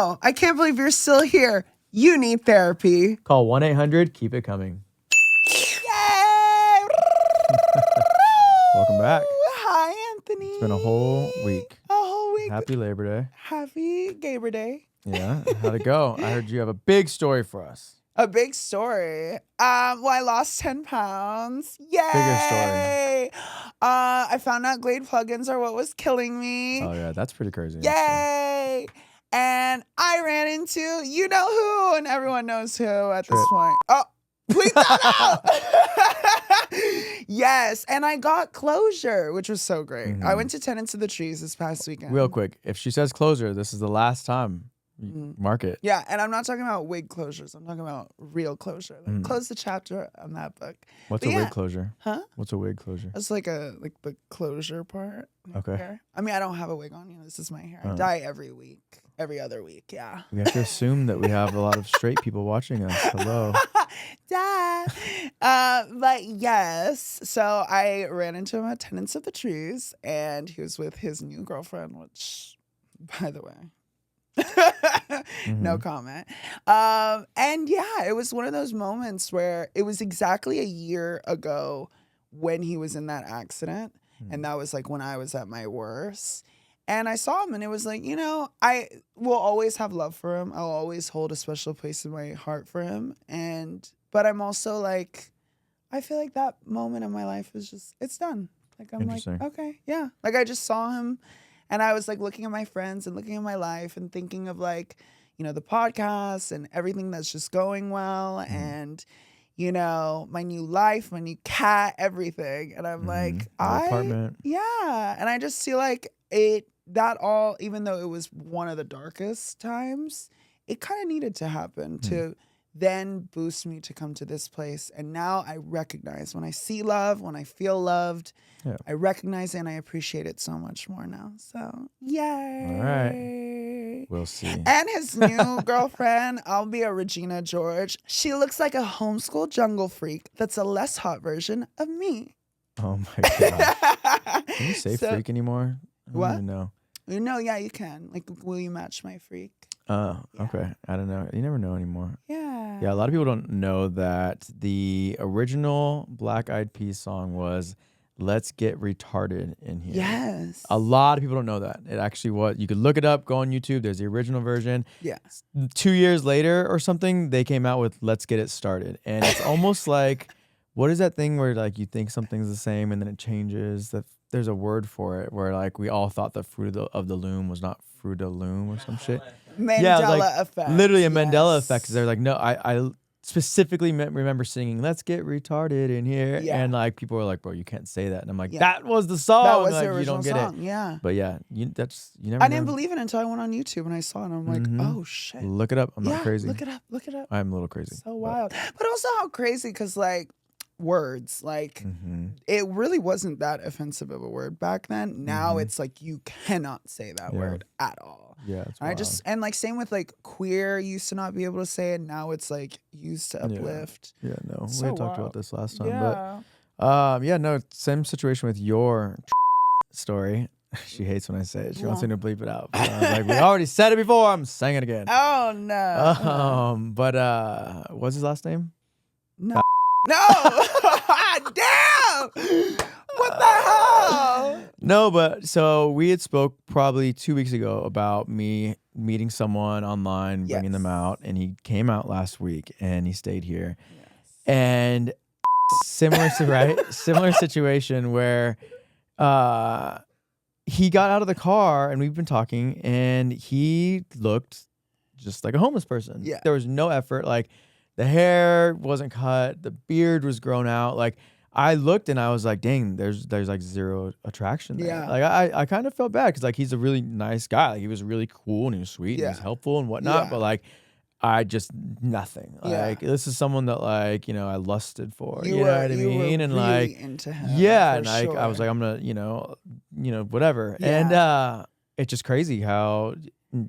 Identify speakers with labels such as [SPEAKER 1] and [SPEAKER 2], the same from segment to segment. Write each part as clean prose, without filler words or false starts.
[SPEAKER 1] No, I can't believe you're still here. You need therapy.
[SPEAKER 2] Call 1-800-KEEP-IT-COMING.
[SPEAKER 1] Yay!
[SPEAKER 2] Welcome back.
[SPEAKER 1] Hi, Anthony.
[SPEAKER 2] It's been a whole week.
[SPEAKER 1] A whole week.
[SPEAKER 2] Happy Labor Day.
[SPEAKER 1] Happy Gaber Day.
[SPEAKER 2] Yeah. How'd it go? I heard you have a big story for us.
[SPEAKER 1] A big story. Well, I lost 10 pounds. Yay!
[SPEAKER 2] Bigger story.
[SPEAKER 1] I found out Glade plugins are what was killing me.
[SPEAKER 2] Oh, yeah. That's pretty crazy.
[SPEAKER 1] Yay! And I ran into you know who, and everyone knows who at this point. Oh, please don't. Yes, and I got closure, which was so great.
[SPEAKER 2] Mm-hmm.
[SPEAKER 1] I went to Tenants of the Trees this past weekend.
[SPEAKER 2] Real quick. If she says closure, this is the last time. Mark it.
[SPEAKER 1] Yeah, and I'm not talking about wig closures. I'm talking about real closure. Like, close the chapter on that book.
[SPEAKER 2] What's a wig closure?
[SPEAKER 1] Huh?
[SPEAKER 2] What's a wig closure?
[SPEAKER 1] It's like the closure part.
[SPEAKER 2] Okay.
[SPEAKER 1] Hair. I mean, I don't have a wig on. This is my hair. I dye every week, every other week. Yeah.
[SPEAKER 2] We have to assume that we have a lot of straight people watching us. Hello.
[SPEAKER 1] But yes, so I ran into him at Tenants of the Trees, and he was with his new girlfriend, which, by the way, no comment. And yeah, it was one of those moments where it was exactly a year ago when he was in that accident. And that was like when I was at my worst. And I saw him and it was like, I will always have love for him. I'll always hold a special place in my heart for him. But I'm also like, I feel like that moment in my life is just, it's done. Like, I'm like, okay, yeah. Like, I just saw him. And I was like looking at my friends and looking at my life and thinking of like, the podcast and everything that's just going well and, my new life, my new cat, everything. And I'm like,
[SPEAKER 2] apartment.
[SPEAKER 1] Yeah. And I just feel like that all, even though it was one of the darkest times, it kind of needed to happen to then boost me to come to this place. And now I recognize when I see love, when I feel loved, I recognize it and I appreciate it so much more now. So, yay.
[SPEAKER 2] All right. We'll see.
[SPEAKER 1] And his new girlfriend, I'll be a Regina George. She looks like a homeschool jungle freak that's a less hot version of me.
[SPEAKER 2] Oh my God. Can you say freak anymore? I don't even know.
[SPEAKER 1] No, yeah, you can. Like, will you match my freak?
[SPEAKER 2] Oh, okay. I don't know. You never know anymore.
[SPEAKER 1] Yeah.
[SPEAKER 2] Yeah, a lot of people don't know that the original Black Eyed Peas song was Let's Get Retarded in Here.
[SPEAKER 1] Yes.
[SPEAKER 2] A lot of people don't know that. It actually was. You could look it up, go on YouTube. There's the original version.
[SPEAKER 1] Yeah.
[SPEAKER 2] 2 years later or something, they came out with Let's Get It Started. And it's almost like, what is that thing where like you think something's the same and then it changes? There's a word for it where like we all thought the fruit of the loom was not Fruit of Loom or some shit.
[SPEAKER 1] Mandela effect.
[SPEAKER 2] Literally a Mandela effect. Because they're like, no, I specifically remember singing "Let's Get Retarded in Here," and like people were like, "Bro, you can't say that." And I'm like, "That was the song."
[SPEAKER 1] That was
[SPEAKER 2] like,
[SPEAKER 1] the original
[SPEAKER 2] you don't get
[SPEAKER 1] song.
[SPEAKER 2] it.
[SPEAKER 1] Yeah.
[SPEAKER 2] But yeah, you never.
[SPEAKER 1] I didn't believe it until I went on YouTube and I saw it. And I'm like, oh shit.
[SPEAKER 2] Look it up. I'm not crazy.
[SPEAKER 1] Look it up. Look it up.
[SPEAKER 2] I'm a little crazy.
[SPEAKER 1] So wild, but also how crazy because like words, like it really wasn't that offensive of a word back then. Now it's like you cannot say that word at all.
[SPEAKER 2] Yeah,
[SPEAKER 1] and like same with like queer used to not be able to say it. Now it's like used to uplift.
[SPEAKER 2] Yeah, no,
[SPEAKER 1] So
[SPEAKER 2] we had talked about this last time,
[SPEAKER 1] Yeah.
[SPEAKER 2] but same situation with your story. She hates when I say it. She wants me to bleep it out. But I was like, we already said it before. I'm saying it again.
[SPEAKER 1] Oh no.
[SPEAKER 2] But what's his last name?
[SPEAKER 1] No. Damn. What the hell?
[SPEAKER 2] No, but so we had spoke probably 2 weeks ago about me meeting someone online, bringing them out, and he came out last week and he stayed here.
[SPEAKER 1] Yes.
[SPEAKER 2] And similar situation where he got out of the car and we've been talking and he looked just like a homeless person.
[SPEAKER 1] Yeah.
[SPEAKER 2] There was no effort. Like the hair wasn't cut, the beard was grown out. Like I looked and I was like, dang, there's like zero attraction there.
[SPEAKER 1] Yeah.
[SPEAKER 2] Like I kind of felt bad because like he's a really nice guy. Like he was really cool and he was sweet and he was helpful and whatnot.
[SPEAKER 1] Yeah.
[SPEAKER 2] But like I just nothing.
[SPEAKER 1] Yeah.
[SPEAKER 2] Like this is someone that like, I lusted for.
[SPEAKER 1] You
[SPEAKER 2] know
[SPEAKER 1] were,
[SPEAKER 2] what I mean?
[SPEAKER 1] You were
[SPEAKER 2] and
[SPEAKER 1] really
[SPEAKER 2] like
[SPEAKER 1] into him.
[SPEAKER 2] yeah, and
[SPEAKER 1] sure.
[SPEAKER 2] I was like, I'm gonna, whatever.
[SPEAKER 1] Yeah.
[SPEAKER 2] And it's just crazy how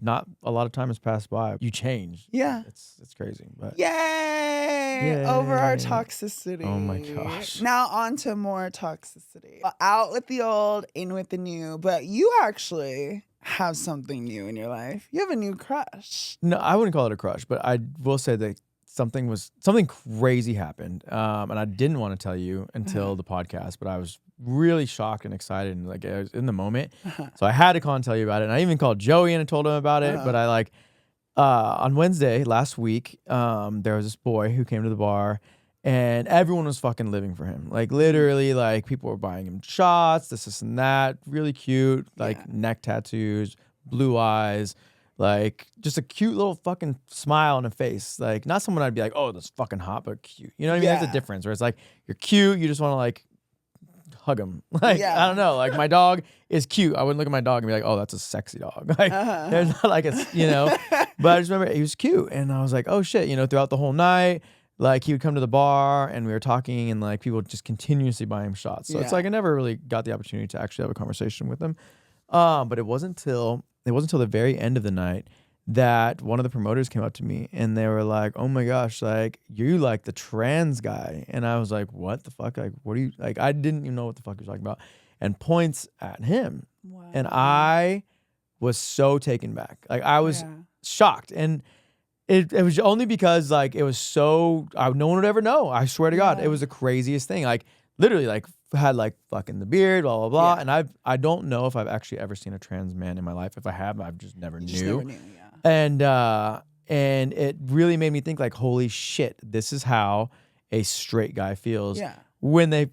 [SPEAKER 2] not a lot of time has passed by. You change.
[SPEAKER 1] Yeah.
[SPEAKER 2] It's crazy. But
[SPEAKER 1] Yay! Over our toxicity.
[SPEAKER 2] Oh my gosh.
[SPEAKER 1] Now on to more toxicity. Out with the old, in with the new. But you actually have something new in your life. You have a new crush.
[SPEAKER 2] No, I wouldn't call it a crush, but I will say that something crazy happened, and I didn't want to tell you until the podcast, but I was really shocked and excited, and like I was in the moment, so I had to call and tell you about it. And I even called Joey and told him about it. But I like on Wednesday last week, there was this boy who came to the bar. And everyone was fucking living for him. Like literally, like people were buying him shots, this and that. Really cute, like neck tattoos, blue eyes, like just a cute little fucking smile on a face. Like not someone I'd be like, oh, that's fucking hot, but cute. You know what I mean? There's a difference where it's like you're cute, you just want to like hug him. Like I don't know. Like my dog is cute. I wouldn't look at my dog and be like, oh, that's a sexy dog. Like there's not like a, you know. But I just remember he was cute, and I was like, oh shit, you know, throughout the whole night. Like he would come to the bar and we were talking, and like people would just continuously buy him shots. So it's like I never really got the opportunity to actually have a conversation with him. But it wasn't till the very end of the night that one of the promoters came up to me and they were like, "Oh my gosh, like you like the trans guy." And I was like, "What the fuck? Like what do you like?" I didn't even know what the fuck he was talking about. And points at him. Wow. And I was so taken back. Like I was shocked. And it was only because like it was so no one would ever know. I swear to God, it was the craziest thing. Like literally, like had like fucking the beard, blah blah blah. And I don't know if I've actually ever seen a trans man in my life. If I have, I've just never knew. Just never knew, And it really made me think like, holy shit, this is how a straight guy feels when they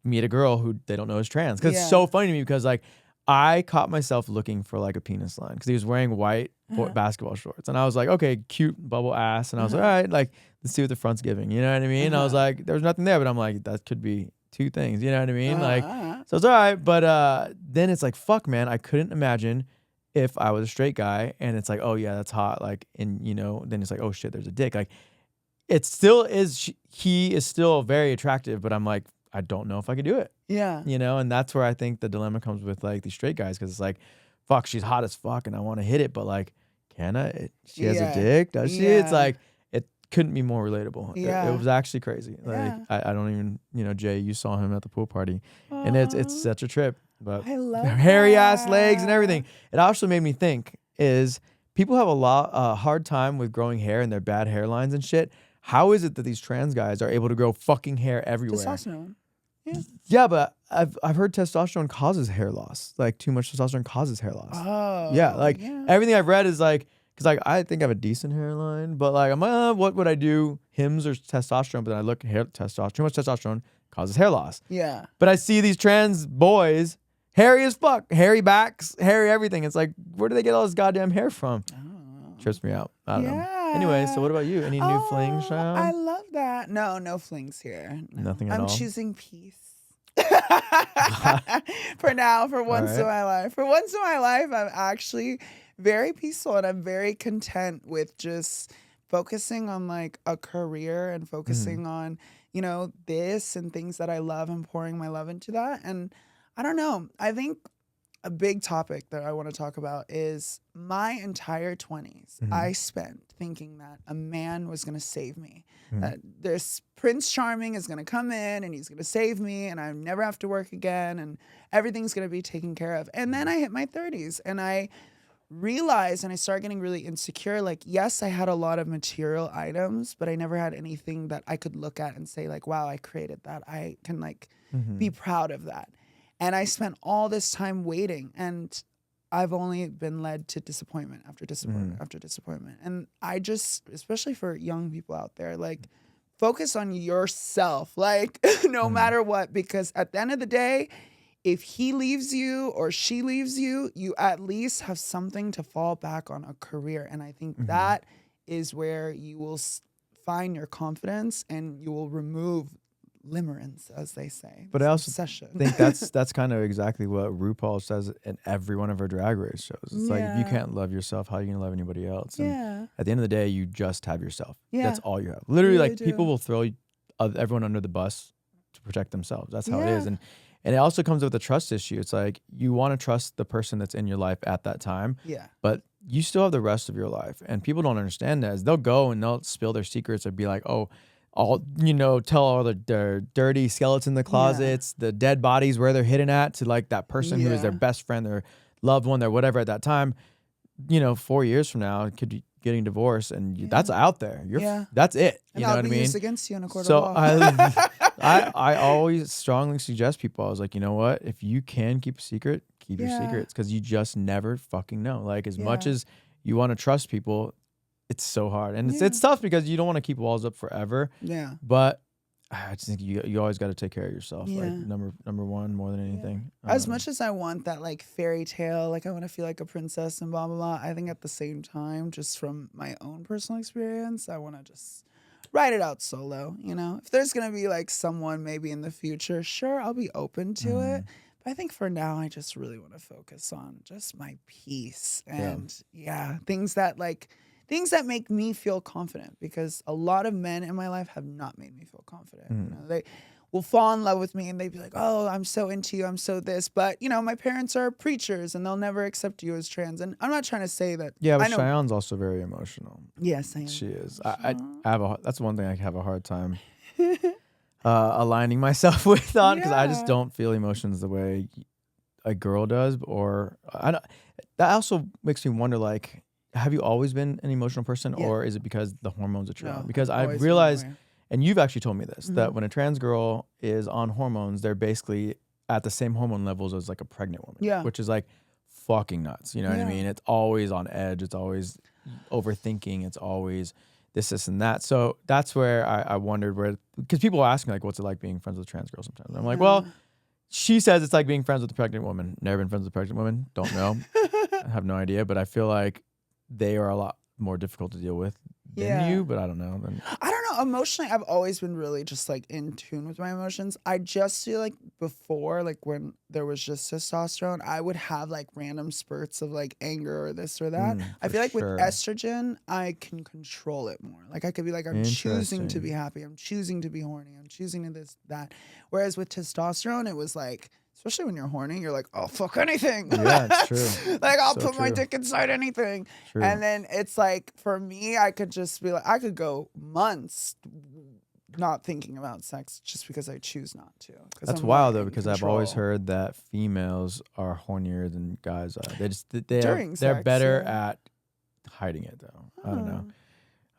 [SPEAKER 2] meet a girl who they don't know is trans. Because it's so funny to me because like I caught myself looking for like a penis line because he was wearing white basketball shorts. And I was like, okay, cute bubble ass. And I was like, all right, like, let's see what the front's giving. You know what I mean? And I was like, there was nothing there, but I'm like, that could be two things. You know what I mean? Like, so it's all right. But then it's like, fuck, man, I couldn't imagine if I was a straight guy and it's like, oh yeah, that's hot. Like, and you know, then it's like, oh shit, there's a dick. Like, it still is, he is still very attractive, but I'm like, I don't know if I could do it. Yeah. You know, and that's where I think the dilemma comes with like these straight guys, because it's like, fuck, she's hot as fuck and I want to hit it, but like, can I? She has a dick, does she? It's like, it couldn't be more relatable. It was actually crazy. Like, I don't even, you know, Jay, you saw him at the pool party. Aww. And it's such a trip. But
[SPEAKER 1] I love
[SPEAKER 2] hairy ass legs and everything. It also made me think is people have a hard time with growing hair and their bad hairlines and shit. How is it that these trans guys are able to grow fucking hair everywhere?
[SPEAKER 1] Testosterone.
[SPEAKER 2] Yeah, but I've heard testosterone causes hair loss. Like too much testosterone causes hair loss.
[SPEAKER 1] Oh.
[SPEAKER 2] Yeah, like everything I've read is like, because like I think I have a decent hairline, but like I'm like, what would I do? Hims or testosterone? But then I look hair testosterone. Too much testosterone causes hair loss.
[SPEAKER 1] Yeah.
[SPEAKER 2] But I see these trans boys, hairy as fuck, hairy backs, hairy everything. It's like, where do they get all this goddamn hair from? Trips me out. I don't know. Anyway, so what about you? Any new flings, Shayan?
[SPEAKER 1] I love that. No flings here. No.
[SPEAKER 2] Nothing at all?
[SPEAKER 1] I'm choosing peace. For now, for once in my life. For once in my life, I'm actually very peaceful and I'm very content with just focusing on like a career and focusing on, you know, this and things that I love and pouring my love into that. And I don't know. I think a big topic that I want to talk about is my entire 20s. I spent thinking that a man was going to save me, that this Prince Charming is going to come in and he's going to save me and I never have to work again and everything's going to be taken care of. And then I hit my 30s and I realized and I started getting really insecure. Like, yes, I had a lot of material items, but I never had anything that I could look at and say like, wow, I created that. I can like be proud of that. And I spent all this time waiting and I've only been led to disappointment after disappointment after disappointment. And I just, especially for young people out there, like focus on yourself, like no matter what, because at the end of the day, if he leaves you or she leaves you, you at least have something to fall back on, a career. And I think that is where you will find your confidence and you will remove limerence, as they say.
[SPEAKER 2] But I also
[SPEAKER 1] obsession.
[SPEAKER 2] think that's kind of exactly what RuPaul says in every one of her Drag Race shows. It's like, if you can't love yourself, how are you going to love anybody else? And at the end of the day, you just have yourself. That's all you have. Literally, like people will throw everyone under the bus to protect themselves. That's how it is. And it also comes with a trust issue. It's like you want to trust the person that's in your life at that time. Yeah. But you still have the rest of your life. And people don't understand that. Is they'll go and they'll spill their secrets or be like, oh, all, you know, tell all their dirty skeletons in the closets, the dead bodies where they're hidden at, to like that person who is their best friend, their loved one, their whatever at that time, 4 years from now, it could be getting divorced, and that's out there. That's it.
[SPEAKER 1] And
[SPEAKER 2] You know
[SPEAKER 1] that'll
[SPEAKER 2] what I
[SPEAKER 1] be
[SPEAKER 2] mean?
[SPEAKER 1] used against you in a court
[SPEAKER 2] So
[SPEAKER 1] of law.
[SPEAKER 2] I always strongly suggest people. I was like, you know what? If you can keep a secret, keep your secrets, because you just never fucking know. Like, as much as you want to trust people, it's so hard, and it's tough because you don't want to keep walls up forever.
[SPEAKER 1] Yeah.
[SPEAKER 2] But I just think you always got to take care of yourself.
[SPEAKER 1] Yeah.
[SPEAKER 2] Like number one more than anything.
[SPEAKER 1] As much as I want that like fairy tale, like I want to feel like a princess and blah blah blah, I think at the same time, just from my own personal experience, I want to just ride it out solo. If there's gonna be like someone maybe in the future, sure, I'll be open to it. But I think for now, I just really want to focus on just my peace and things that make me feel confident, because a lot of men in my life have not made me feel confident. They will fall in love with me and they'd be like, oh, I'm so into you, I'm so this. But, my parents are preachers and they'll never accept you as trans. And I'm not trying to say that.
[SPEAKER 2] Yeah, but Shayan's also very emotional.
[SPEAKER 1] Yes, I am.
[SPEAKER 2] She is. I have that's one thing I have a hard time aligning myself with on, because I just don't feel emotions the way a girl does. Or that also makes me wonder, like, have you always been an emotional person, or is it because the hormones that you're on? Because I realized, and you've actually told me this, that when a trans girl is on hormones, they're basically at the same hormone levels as like a pregnant woman, which is like fucking nuts. You know what I mean? It's always on edge. It's always overthinking. It's always this, and that. So that's where I wondered because people ask me like, what's it like being friends with a trans girl sometimes? And I'm like, well, she says it's like being friends with a pregnant woman. Never been friends with a pregnant woman. Don't know. I have no idea, but I feel like they are a lot more difficult to deal with than you, but I don't know.
[SPEAKER 1] I don't know. Emotionally, I've always been really just like in tune with my emotions. I just feel like before, like when there was just testosterone, I would have like random spurts of like anger or this or that. I feel like with estrogen, I can control it more. Like I could be like, I'm choosing to be happy. I'm choosing to be horny. I'm choosing to this, that. Whereas with testosterone, it was like, especially when you're horny, you're like, oh, fuck anything.
[SPEAKER 2] Yeah, it's true.
[SPEAKER 1] Like, I'll put my dick inside anything. True. And then it's like, for me, I could just be like, I could go months not thinking about sex just because I choose not to.
[SPEAKER 2] That's wild, though, because I've always heard that females are hornier than guys are. They're better at hiding it, though. I don't know.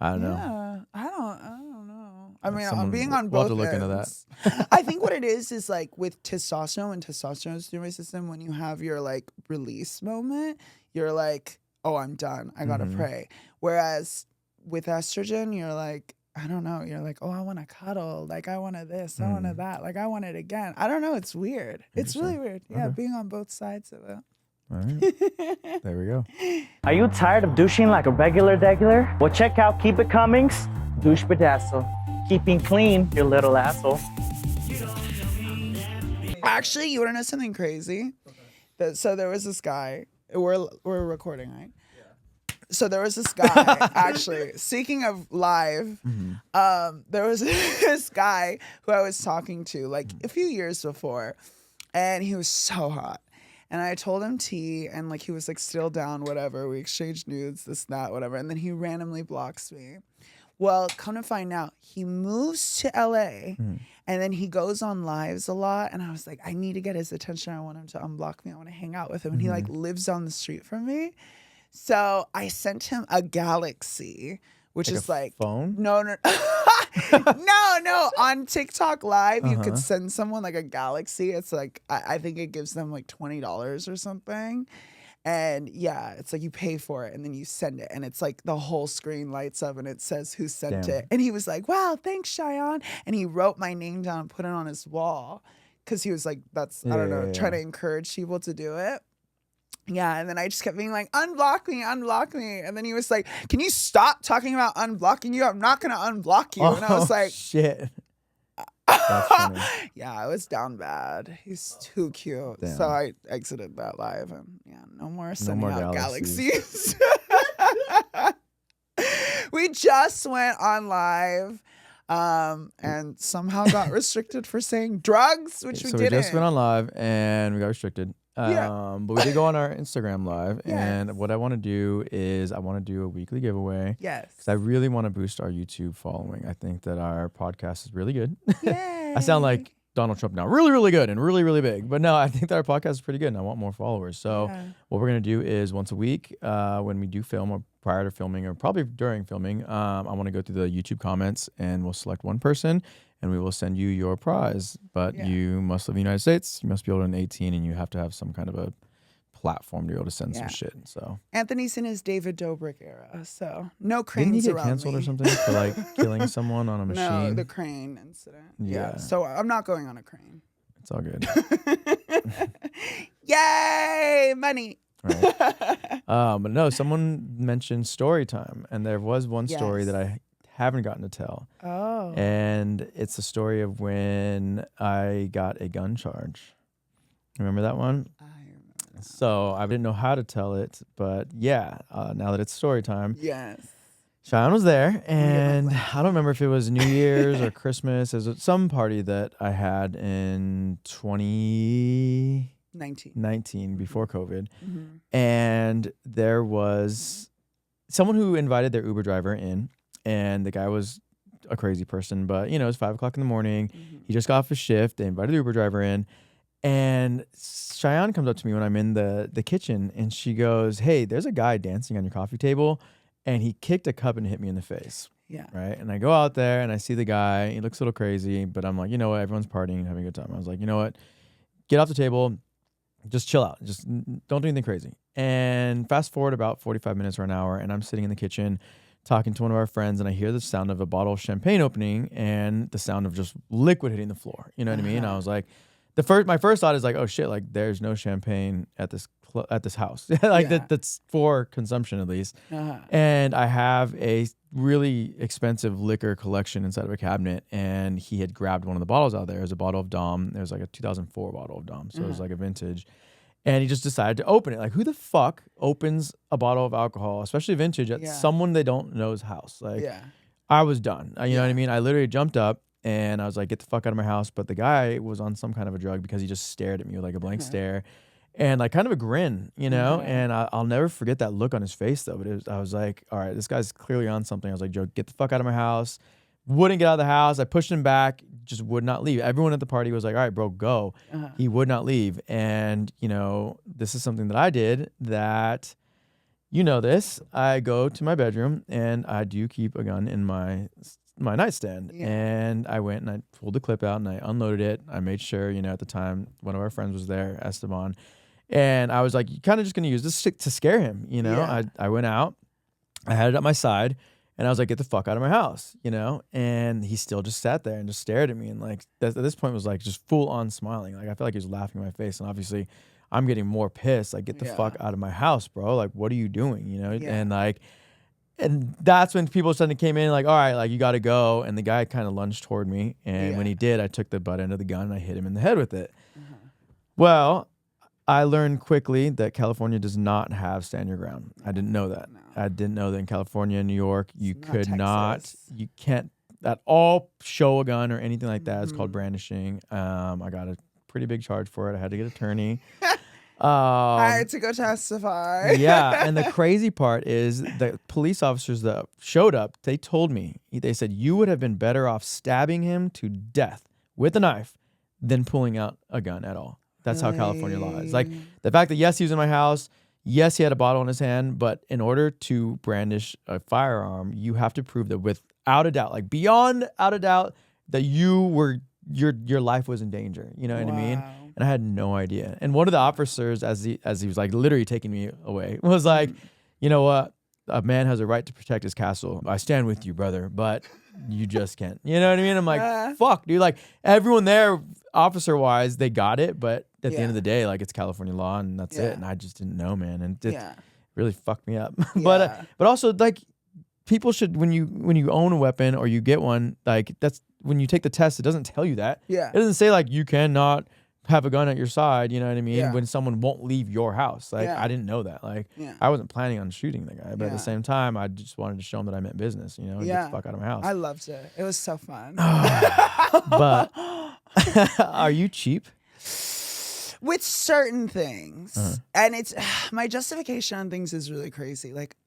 [SPEAKER 2] I don't know.
[SPEAKER 1] I don't know. I mean, I'm being on both ends.
[SPEAKER 2] We'll have to look into
[SPEAKER 1] that. I think what it is like with testosterone, when testosterone's through my system, when you have your like release moment, you're like, oh, I'm done. I gotta pray. Whereas with estrogen, you're like, I don't know. You're like, oh, I want to cuddle. Like, I wanted this. I wanted that. Like, I want it again. I don't know. It's weird. It's really weird. Yeah, being on both sides of it.
[SPEAKER 2] All right. There we go.
[SPEAKER 3] Are you tired of douching like a regular degular? Well, check out Keep It Cummings, Douche Pedazo. Keeping clean, your little asshole.
[SPEAKER 1] Actually, you want to know something crazy? So there was this guy. We're recording, right? Yeah. So there was this guy, actually, speaking of live, there was this guy who I was talking to like a few years before, and he was so hot. And I told him T, and like he was like still down, whatever. We exchanged nudes, this, that, whatever. And then he randomly blocks me. Well, come to find out, he moves to LA and then he goes on lives a lot. And I was like, I need to get his attention. I want him to unblock me. I want to hang out with him. And he like lives down the street from me. So I sent him a Galaxy, which is like
[SPEAKER 2] phone?
[SPEAKER 1] No. No. On TikTok Live, you could send someone like a Galaxy. It's like I think it gives them like $20 or something. And yeah, it's like you pay for it and then you send it. And it's like the whole screen lights up and it says who sent it. And he was like, wow, thanks, Shayan. And he wrote my name down and put it on his wall. Because he was like, I don't know, trying to encourage people to do it. Yeah, and then I just kept being like, unblock me. And then he was like, can you stop talking about unblocking you? I'm not going to unblock you. And I was like,
[SPEAKER 2] shit. That's funny.
[SPEAKER 1] Yeah, I was down bad. He's too cute. Damn. So I exited that live and no more sending out Galaxies. We just went on live and somehow got restricted for saying drugs, which we didn't.
[SPEAKER 2] So we just went on live and we got restricted. But we did go on our Instagram live, and what I want to do is I want to do a weekly giveaway.
[SPEAKER 1] Yes.
[SPEAKER 2] Because I really want to boost our YouTube following. I think that our podcast is really good.
[SPEAKER 1] Yay.
[SPEAKER 2] I sound like Donald Trump now. Really, really good and really, really big. But no, I think that our podcast is pretty good and I want more followers. So what we're going to do is once a week when we do film or prior to filming or probably during filming, I want to go through the YouTube comments and we'll select one person and we will send you your prize. But you must live in the United States. You must be older than 18 and you have to have some kind of a platform to be able to send some shit. So
[SPEAKER 1] Anthony's in his David Dobrik era, so no cranes
[SPEAKER 2] didn't he get
[SPEAKER 1] around
[SPEAKER 2] canceled
[SPEAKER 1] me.
[SPEAKER 2] or something for like killing someone on a machine?
[SPEAKER 1] No, the crane incident. Yeah. So I'm not going on a crane.
[SPEAKER 2] It's all good.
[SPEAKER 1] Yay, money.
[SPEAKER 2] Right. But no, someone mentioned story time, and there was one story that I haven't gotten to tell.
[SPEAKER 1] Oh.
[SPEAKER 2] And it's the story of when I got a gun charge. Remember that one?
[SPEAKER 1] I remember that.
[SPEAKER 2] So I didn't know how to tell it, but yeah, now that it's story time.
[SPEAKER 1] Yes.
[SPEAKER 2] Shayan was there, and I don't remember if it was New Year's or Christmas. It was some party that I had in 2019 before COVID.
[SPEAKER 1] Mm-hmm.
[SPEAKER 2] And there was someone who invited their Uber driver in, and the guy was a crazy person, but you know, it's 5 o'clock in the morning.
[SPEAKER 1] Mm-hmm.
[SPEAKER 2] He just got off his shift. They invited the Uber driver in, and Shayan comes up to me when I'm in the kitchen, and she goes, "Hey, there's a guy dancing on your coffee table." And he kicked a cup and hit me in the face.
[SPEAKER 1] Yeah.
[SPEAKER 2] Right. And I go out there and I see the guy. He looks a little crazy, but I'm like, you know what? Everyone's partying and having a good time. I was like, you know what? Get off the table. Just chill out. Just don't do anything crazy. And fast forward about 45 minutes or an hour, and I'm sitting in the kitchen talking to one of our friends, and I hear the sound of a bottle of champagne opening and the sound of just liquid hitting the floor. You know what I mean? I was like, my first thought is like, oh shit, like there's no champagne at this house. Like that's for consumption at least. And I have a really expensive liquor collection inside of a cabinet, and he had grabbed one of the bottles out there. It was a bottle of Dom. It was like a 2004 bottle of Dom, so it was like a vintage. And he just decided to open it. Like, who the fuck opens a bottle of alcohol, especially vintage, at someone they don't know's house? Like, I was done. You know what I mean? I literally jumped up and I was like, get the fuck out of my house. But the guy was on some kind of a drug because he just stared at me with like a blank stare and like kind of a grin, you know? And I'll never forget that look on his face though. But I was like, all right, this guy's clearly on something. I was like, Joe, get the fuck out of my house. Wouldn't get out of the house. I pushed him back, just would not leave. Everyone at the party was like, all right, bro, go. He would not leave. And, you know, this is something that I did that, you know this. I go to my bedroom and I do keep a gun in my nightstand. And I went and I pulled the clip out and I unloaded it. I made sure, you know, at the time, one of our friends was there, Esteban. And I was like, you're kind of just going to use this to scare him, you know? I went out. I had it at my side. And I was like, get the fuck out of my house, you know? And he still just sat there and just stared at me. And like, at this point was like just full on smiling. Like, I felt like he was laughing in my face. And obviously I'm getting more pissed. Like, get the fuck out of my house, bro. Like, what are you doing? You know? And like, and that's when people suddenly came in like, all right, like you got to go. And the guy kind of lunged toward me. And when he did, I took the butt end of the gun and I hit him in the head with it. Well, I learned quickly that California does not have stand your ground. I didn't know that. I didn't know that in California and New York, you you can't at all show a gun or anything like that. It's called brandishing. I got a pretty big charge for it. I had to get an attorney.
[SPEAKER 1] I had to go testify.
[SPEAKER 2] Yeah, and the crazy part is the police officers that showed up, they told me, they said, you would have been better off stabbing him to death with a knife than pulling out a gun at all. That's how California law is. Like the fact that, yes, he was in my house. Yes, he had a bottle in his hand. But in order to brandish a firearm, you have to prove that without a doubt, like beyond out a doubt, that your life was in danger. You know what I mean? And I had no idea. And one of the officers, as he was like literally taking me away, was like, you know what? A man has a right to protect his castle. I stand with you, brother, but you just can't. You know what I mean? I'm like, fuck, dude. Like everyone there, officer-wise, they got it, but at the end of the day, like it's California law and that's it. And I just didn't know, man. And it really fucked me up. But also like people should, when you own a weapon or you get one, like that's when you take the test, it doesn't tell you that. It doesn't say like you cannot have a gun at your side, you know what I mean? When someone won't leave your house. Like I didn't know that. Like I wasn't planning on shooting the guy, but at the same time, I just wanted to show him that I meant business, you know, and get the fuck out of my house.
[SPEAKER 1] I loved it. It was so fun.
[SPEAKER 2] But are you cheap?
[SPEAKER 1] With certain things. And it's my justification on things is really crazy. Like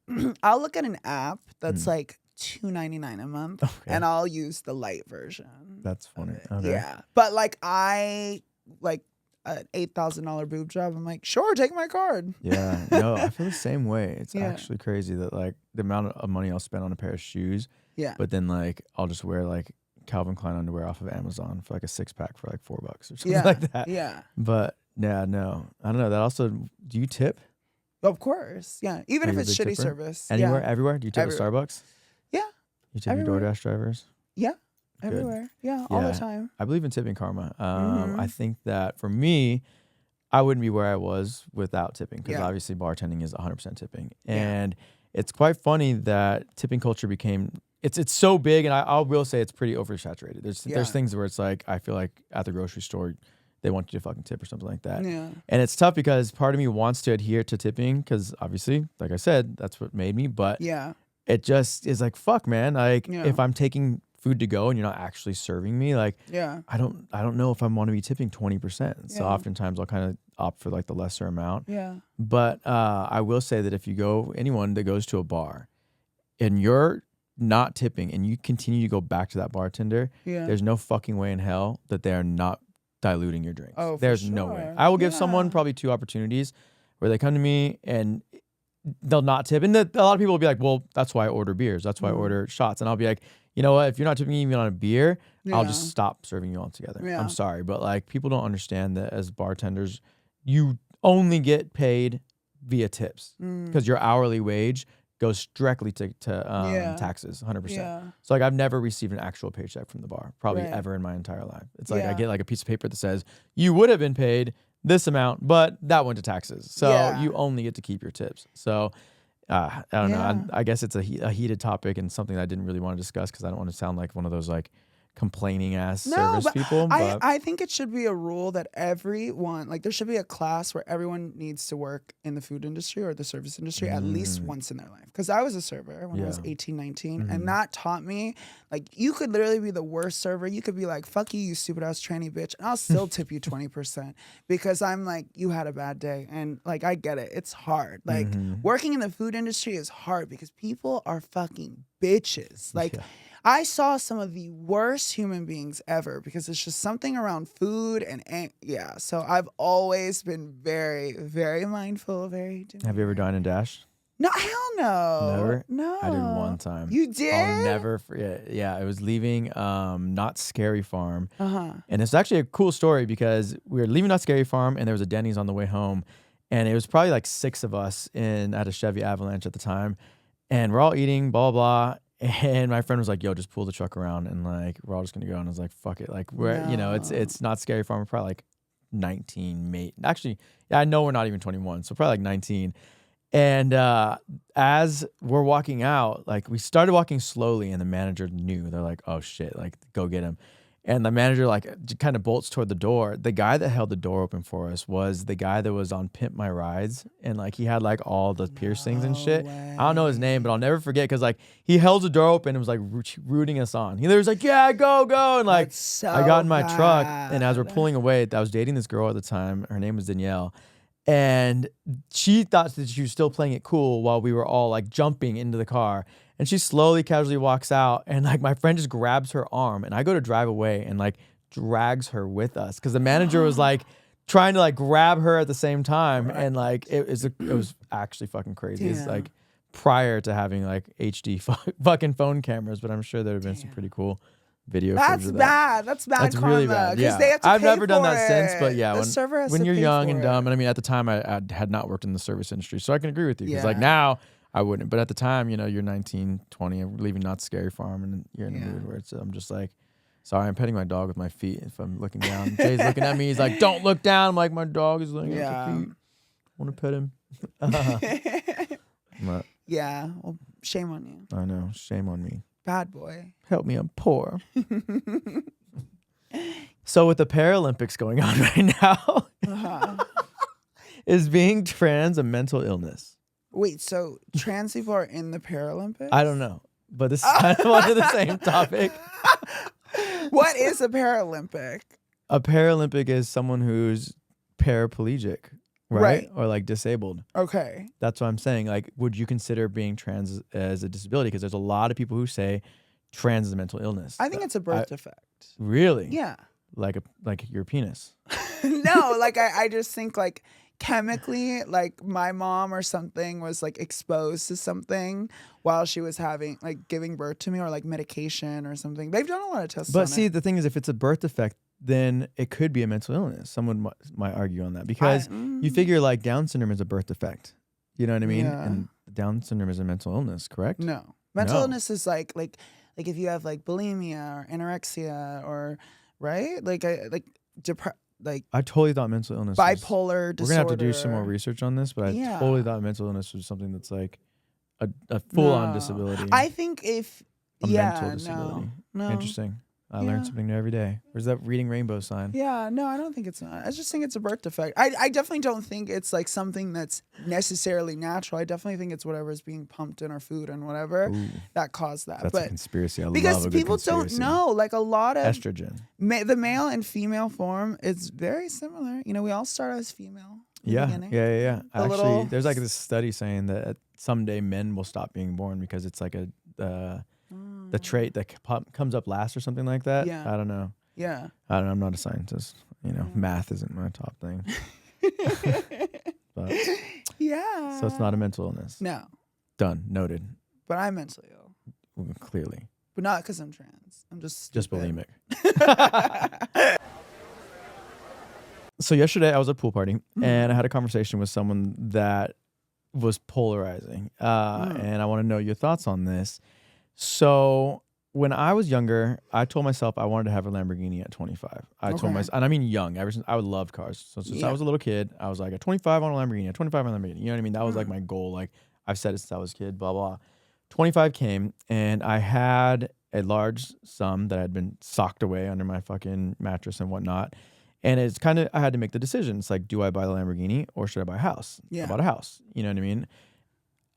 [SPEAKER 1] I'll look at an app that's like $2.99 a month,
[SPEAKER 2] Okay.
[SPEAKER 1] and I'll use the light version.
[SPEAKER 2] That's funny.
[SPEAKER 1] of it.
[SPEAKER 2] Okay.
[SPEAKER 1] Yeah, but like I like an $8,000 boob job. I'm like, sure, take my card.
[SPEAKER 2] Yeah. No, I feel the same way. It's
[SPEAKER 1] Yeah.
[SPEAKER 2] actually crazy that like the amount of money I'll spend on a pair of shoes,
[SPEAKER 1] Yeah,
[SPEAKER 2] but then like I'll just wear like Calvin Klein underwear off of Amazon for like a 6-pack for like $4 or something
[SPEAKER 1] yeah,
[SPEAKER 2] like that.
[SPEAKER 1] yeah.
[SPEAKER 2] But yeah, no, I don't know. That also, do you tip?
[SPEAKER 1] Of course, yeah. Even
[SPEAKER 2] Are
[SPEAKER 1] if
[SPEAKER 2] you a
[SPEAKER 1] it's
[SPEAKER 2] big
[SPEAKER 1] shitty
[SPEAKER 2] tipper?
[SPEAKER 1] service,
[SPEAKER 2] Anywhere,
[SPEAKER 1] yeah,
[SPEAKER 2] everywhere? Do you tip
[SPEAKER 1] Everywhere.
[SPEAKER 2] at Starbucks?
[SPEAKER 1] Yeah.
[SPEAKER 2] You tip your
[SPEAKER 1] Everywhere.
[SPEAKER 2] DoorDash drivers?
[SPEAKER 1] yeah,
[SPEAKER 2] Good.
[SPEAKER 1] everywhere, yeah, all
[SPEAKER 2] Yeah.
[SPEAKER 1] the time.
[SPEAKER 2] I believe in tipping karma.
[SPEAKER 1] Mhm.
[SPEAKER 2] I think that for me, I wouldn't be where I was without tipping because
[SPEAKER 1] Yeah.
[SPEAKER 2] obviously bartending is 100% tipping.
[SPEAKER 1] Yeah.
[SPEAKER 2] And it's quite funny that tipping culture became, it's so big, and I will say it's pretty oversaturated. There's
[SPEAKER 1] Yeah.
[SPEAKER 2] things where it's like, I feel like at the grocery store, they want you to fucking tip or something like that.
[SPEAKER 1] Yeah,
[SPEAKER 2] And it's tough because part of me wants to adhere to tipping because obviously, like I said, that's what made me. But
[SPEAKER 1] yeah,
[SPEAKER 2] it just is like, fuck, man. Like
[SPEAKER 1] Yeah.
[SPEAKER 2] if I'm taking food to go and you're not actually serving me, like
[SPEAKER 1] yeah,
[SPEAKER 2] I don't know if I want to be tipping 20%. So
[SPEAKER 1] Yeah.
[SPEAKER 2] oftentimes I'll kind of opt for like the lesser amount.
[SPEAKER 1] yeah,
[SPEAKER 2] But I will say that if you go, anyone that goes to a bar and you're not tipping and you continue to go back to that bartender,
[SPEAKER 1] yeah.
[SPEAKER 2] there's no fucking way in hell that they are not diluting your drinks.
[SPEAKER 1] Oh, for
[SPEAKER 2] There's no way.
[SPEAKER 1] sure.
[SPEAKER 2] I will give someone
[SPEAKER 1] Yeah.
[SPEAKER 2] probably 2 opportunities where they come to me and they'll not tip. And a lot of people will be like, well, that's why I order beers. That's why I
[SPEAKER 1] Mhm.
[SPEAKER 2] order shots. And I'll be like, you know what? If you're not tipping me even on a beer, I'll just
[SPEAKER 1] Yeah.
[SPEAKER 2] stop serving you altogether.
[SPEAKER 1] Yeah.
[SPEAKER 2] I'm sorry. But like people don't understand that as bartenders, you only get paid via tips
[SPEAKER 1] Mm.
[SPEAKER 2] because your hourly wage goes directly to
[SPEAKER 1] Yeah.
[SPEAKER 2] taxes, 100%.
[SPEAKER 1] Yeah.
[SPEAKER 2] So like I've never received an actual paycheck from the bar, probably
[SPEAKER 1] Right.
[SPEAKER 2] ever in my entire life. It's like I
[SPEAKER 1] Yeah.
[SPEAKER 2] get like a piece of paper that says you would have been paid this amount, but that went to taxes. So
[SPEAKER 1] Yeah.
[SPEAKER 2] you only get to keep your tips. So I don't know.
[SPEAKER 1] Yeah.
[SPEAKER 2] I guess it's a heated topic and something that I didn't really want to discuss because I don't want to sound like one of those like complaining ass service people. But
[SPEAKER 1] I think it should be a rule that everyone, like there should be a class where everyone needs to work in the food industry or the service industry at least once in their life. Because I was a server when I was
[SPEAKER 2] Yeah.
[SPEAKER 1] 18, 19, and that taught me, like, you could literally be the worst server. You could be like, fuck you, you stupid ass tranny bitch, and I'll still tip you 20% because I'm like, you had a bad day. And like, I get it. It's hard. Like, working in the food industry is hard because people are fucking bitches. Like,
[SPEAKER 2] Yeah.
[SPEAKER 1] I saw some of the worst human beings ever because it's just something around food and yeah. So I've always been very, very mindful, very.
[SPEAKER 2] have you ever dined and dashed?
[SPEAKER 1] No, hell no.
[SPEAKER 2] Never?
[SPEAKER 1] No.
[SPEAKER 2] I did one time.
[SPEAKER 1] You did?
[SPEAKER 2] I'll never forget. Yeah, I was leaving Not Scary Farm.
[SPEAKER 1] Uh-huh.
[SPEAKER 2] And it's actually a cool story because we were leaving Not Scary Farm and there was a Denny's on the way home. And it was probably like 6 of us at a Chevy Avalanche at the time. And we're all eating, blah, blah, blah. And my friend was like, yo, just pull the truck around and like, we're all just going to go. And I was like, fuck it. Like, it's Not Scary Farm. We're probably like 19, mate. Actually, yeah, I know we're not even 21. So probably like 19. And as we're walking out, like we started walking slowly and the manager knew. They're like, oh shit, like go get him. And the manager like kind of bolts toward the door. The guy that held the door open for us was the guy that was on Pimp My Rides. And like he had like all the piercings and shit. I don't know his name, but I'll never forget because like he held the door open and was like rooting us on. He was like, yeah, go. And like
[SPEAKER 1] That's so
[SPEAKER 2] I got in my truck and as we're
[SPEAKER 1] bad.
[SPEAKER 2] pulling away, I was dating this girl at the time. Her name was Danielle. And she thought that she was still playing it cool while we were all like jumping into the car. And she slowly, casually walks out. And like my friend just grabs her arm. And I go to drive away and like drags her with us. Because the manager was like trying to like grab her at the same time. Right. And like it was actually fucking crazy. It's like prior to having like HD fucking phone cameras. But I'm sure there have been some pretty cool video
[SPEAKER 1] That's
[SPEAKER 2] footage of that.
[SPEAKER 1] bad. That's bad.
[SPEAKER 2] That's
[SPEAKER 1] karma,
[SPEAKER 2] really bad. Yeah,
[SPEAKER 1] they have to
[SPEAKER 2] I've
[SPEAKER 1] pay
[SPEAKER 2] never done
[SPEAKER 1] for
[SPEAKER 2] that since, but
[SPEAKER 1] it.
[SPEAKER 2] yeah,
[SPEAKER 1] The server has
[SPEAKER 2] when
[SPEAKER 1] to
[SPEAKER 2] you're
[SPEAKER 1] pay
[SPEAKER 2] young
[SPEAKER 1] for
[SPEAKER 2] and
[SPEAKER 1] it.
[SPEAKER 2] dumb, and I mean at the time I had not worked in the service industry, so I can agree with you because like
[SPEAKER 1] Yeah.
[SPEAKER 2] now I wouldn't, but at the time, you know, you're 19, 20, and leaving Not Scary Farm, and you're in a mood where I'm just like, sorry, I'm petting my dog with my feet. If I'm looking down, Jay's looking at me. He's like, don't look down. I'm like, my dog is looking at the feet. I want to pet him. But,
[SPEAKER 1] Yeah. Well, shame on you.
[SPEAKER 2] I know. Shame on me.
[SPEAKER 1] Bad boy.
[SPEAKER 2] Help me, I'm poor. So with the Paralympics going on right now, is being trans a mental illness?
[SPEAKER 1] Wait, so trans people are in the Paralympics?
[SPEAKER 2] I don't know, but this is kind of under the same topic.
[SPEAKER 1] What is a Paralympic?
[SPEAKER 2] A Paralympic is someone who's paraplegic. right? Or like disabled.
[SPEAKER 1] Okay.
[SPEAKER 2] That's what I'm saying. Like, would you consider being trans as a disability? Because there's a lot of people who say trans is a mental illness.
[SPEAKER 1] I think it's a birth defect.
[SPEAKER 2] Really?
[SPEAKER 1] Yeah.
[SPEAKER 2] Like your penis.
[SPEAKER 1] No, like I just think like chemically, like my mom or something was like exposed to something while she was having like giving birth to me, or like medication or something. They've done a lot of tests on
[SPEAKER 2] But see,
[SPEAKER 1] it.
[SPEAKER 2] the thing is, if it's a birth defect, then it could be a mental illness. Someone might argue on that because you figure like Down syndrome is a birth defect. You know what I mean?
[SPEAKER 1] Yeah.
[SPEAKER 2] And Down syndrome is a mental illness, correct?
[SPEAKER 1] No. Mental
[SPEAKER 2] No.
[SPEAKER 1] illness is like if you have like bulimia or anorexia or right? Like
[SPEAKER 2] I totally thought mental illness
[SPEAKER 1] bipolar
[SPEAKER 2] We're
[SPEAKER 1] disorder.
[SPEAKER 2] gonna have to do some more research on this, but I
[SPEAKER 1] Yeah.
[SPEAKER 2] totally thought mental illness was something that's like a full-on
[SPEAKER 1] No.
[SPEAKER 2] disability.
[SPEAKER 1] I think if
[SPEAKER 2] a
[SPEAKER 1] yeah,
[SPEAKER 2] mental disability.
[SPEAKER 1] No.
[SPEAKER 2] Interesting. I
[SPEAKER 1] Yeah.
[SPEAKER 2] learned something new every day. Where's that reading rainbow sign?
[SPEAKER 1] Yeah, no, I don't think it's not. I just think it's a birth defect. I definitely don't think it's like something that's necessarily natural. I definitely think it's whatever's being pumped in our food and whatever
[SPEAKER 2] Ooh,
[SPEAKER 1] that caused that.
[SPEAKER 2] that's a conspiracy. I
[SPEAKER 1] because
[SPEAKER 2] love a good
[SPEAKER 1] people don't
[SPEAKER 2] conspiracy.
[SPEAKER 1] know, like a lot of
[SPEAKER 2] Estrogen.
[SPEAKER 1] the male and female form is very similar. You know, we all start as female. In the beginning.
[SPEAKER 2] Yeah. Actually,
[SPEAKER 1] little-
[SPEAKER 2] there's like this study saying that someday men will stop being born because it's like the trait that comes up last or something like that.
[SPEAKER 1] Yeah.
[SPEAKER 2] I don't know.
[SPEAKER 1] Yeah.
[SPEAKER 2] I don't know. I'm not a scientist. You know, math isn't my top thing. But,
[SPEAKER 1] Yeah.
[SPEAKER 2] so it's not a mental illness.
[SPEAKER 1] No,
[SPEAKER 2] Done. Noted.
[SPEAKER 1] but I'm mentally ill.
[SPEAKER 2] Well, clearly.
[SPEAKER 1] But not because I'm trans. I'm just
[SPEAKER 2] Just
[SPEAKER 1] stupid.
[SPEAKER 2] bulimic. So yesterday I was at a pool party and I had a conversation with someone that was polarizing. And I want to know your thoughts on this. So when I was younger, I told myself I wanted to have a Lamborghini at 25. I told myself, and I mean young, ever since I would love cars. So since I was a little kid, I was like, at 25 on a Lamborghini, at 25 on a Lamborghini. You know what I mean? That was like my goal. Like I've said it since I was a kid, blah, blah. 25 came and I had a large sum that had been socked away under my fucking mattress and whatnot. And it's kind of, I had to make the decision. It's like, do I buy the Lamborghini or should I buy a house?
[SPEAKER 1] Yeah.
[SPEAKER 2] I bought a house. You know what I mean?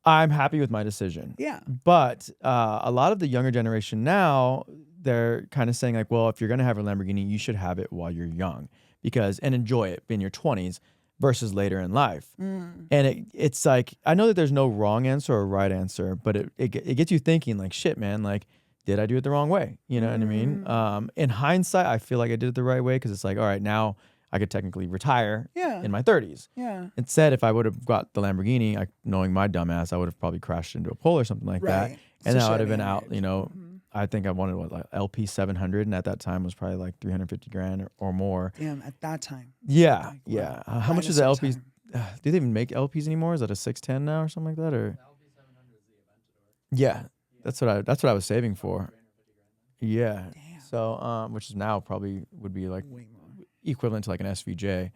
[SPEAKER 2] I'm happy with my decision.
[SPEAKER 1] Yeah.
[SPEAKER 2] But a lot of the younger generation now, they're kind of saying like, well, if you're going to have a Lamborghini, you should have it while you're young and enjoy it in your 20s versus later in life. And it's like, I know that there's no wrong answer or right answer, but it gets you thinking like, shit, man, like, did I do it the wrong way? You know what I mean? In hindsight, I feel like I did it the right way because it's like, all right, now I could technically retire in my 30s.
[SPEAKER 1] Yeah.
[SPEAKER 2] Instead, if I would have got the Lamborghini, knowing my dumbass, I would have probably crashed into a pole or something like that. And then I would have been out, you know, I think I wanted like LP 700, and at that time was probably like 350 grand or more.
[SPEAKER 1] Damn, at that time.
[SPEAKER 2] Yeah,
[SPEAKER 1] Like,
[SPEAKER 2] yeah.
[SPEAKER 1] wow.
[SPEAKER 2] How much is the
[SPEAKER 1] Dinosaur
[SPEAKER 2] LP?
[SPEAKER 1] time.
[SPEAKER 2] Do they even make LPs anymore? Is that a 610 now or something like that? Or yeah, that's what I was saving for. Yeah.
[SPEAKER 1] Damn.
[SPEAKER 2] So which is now probably would be like
[SPEAKER 1] Way more.
[SPEAKER 2] equivalent to like an SVJ.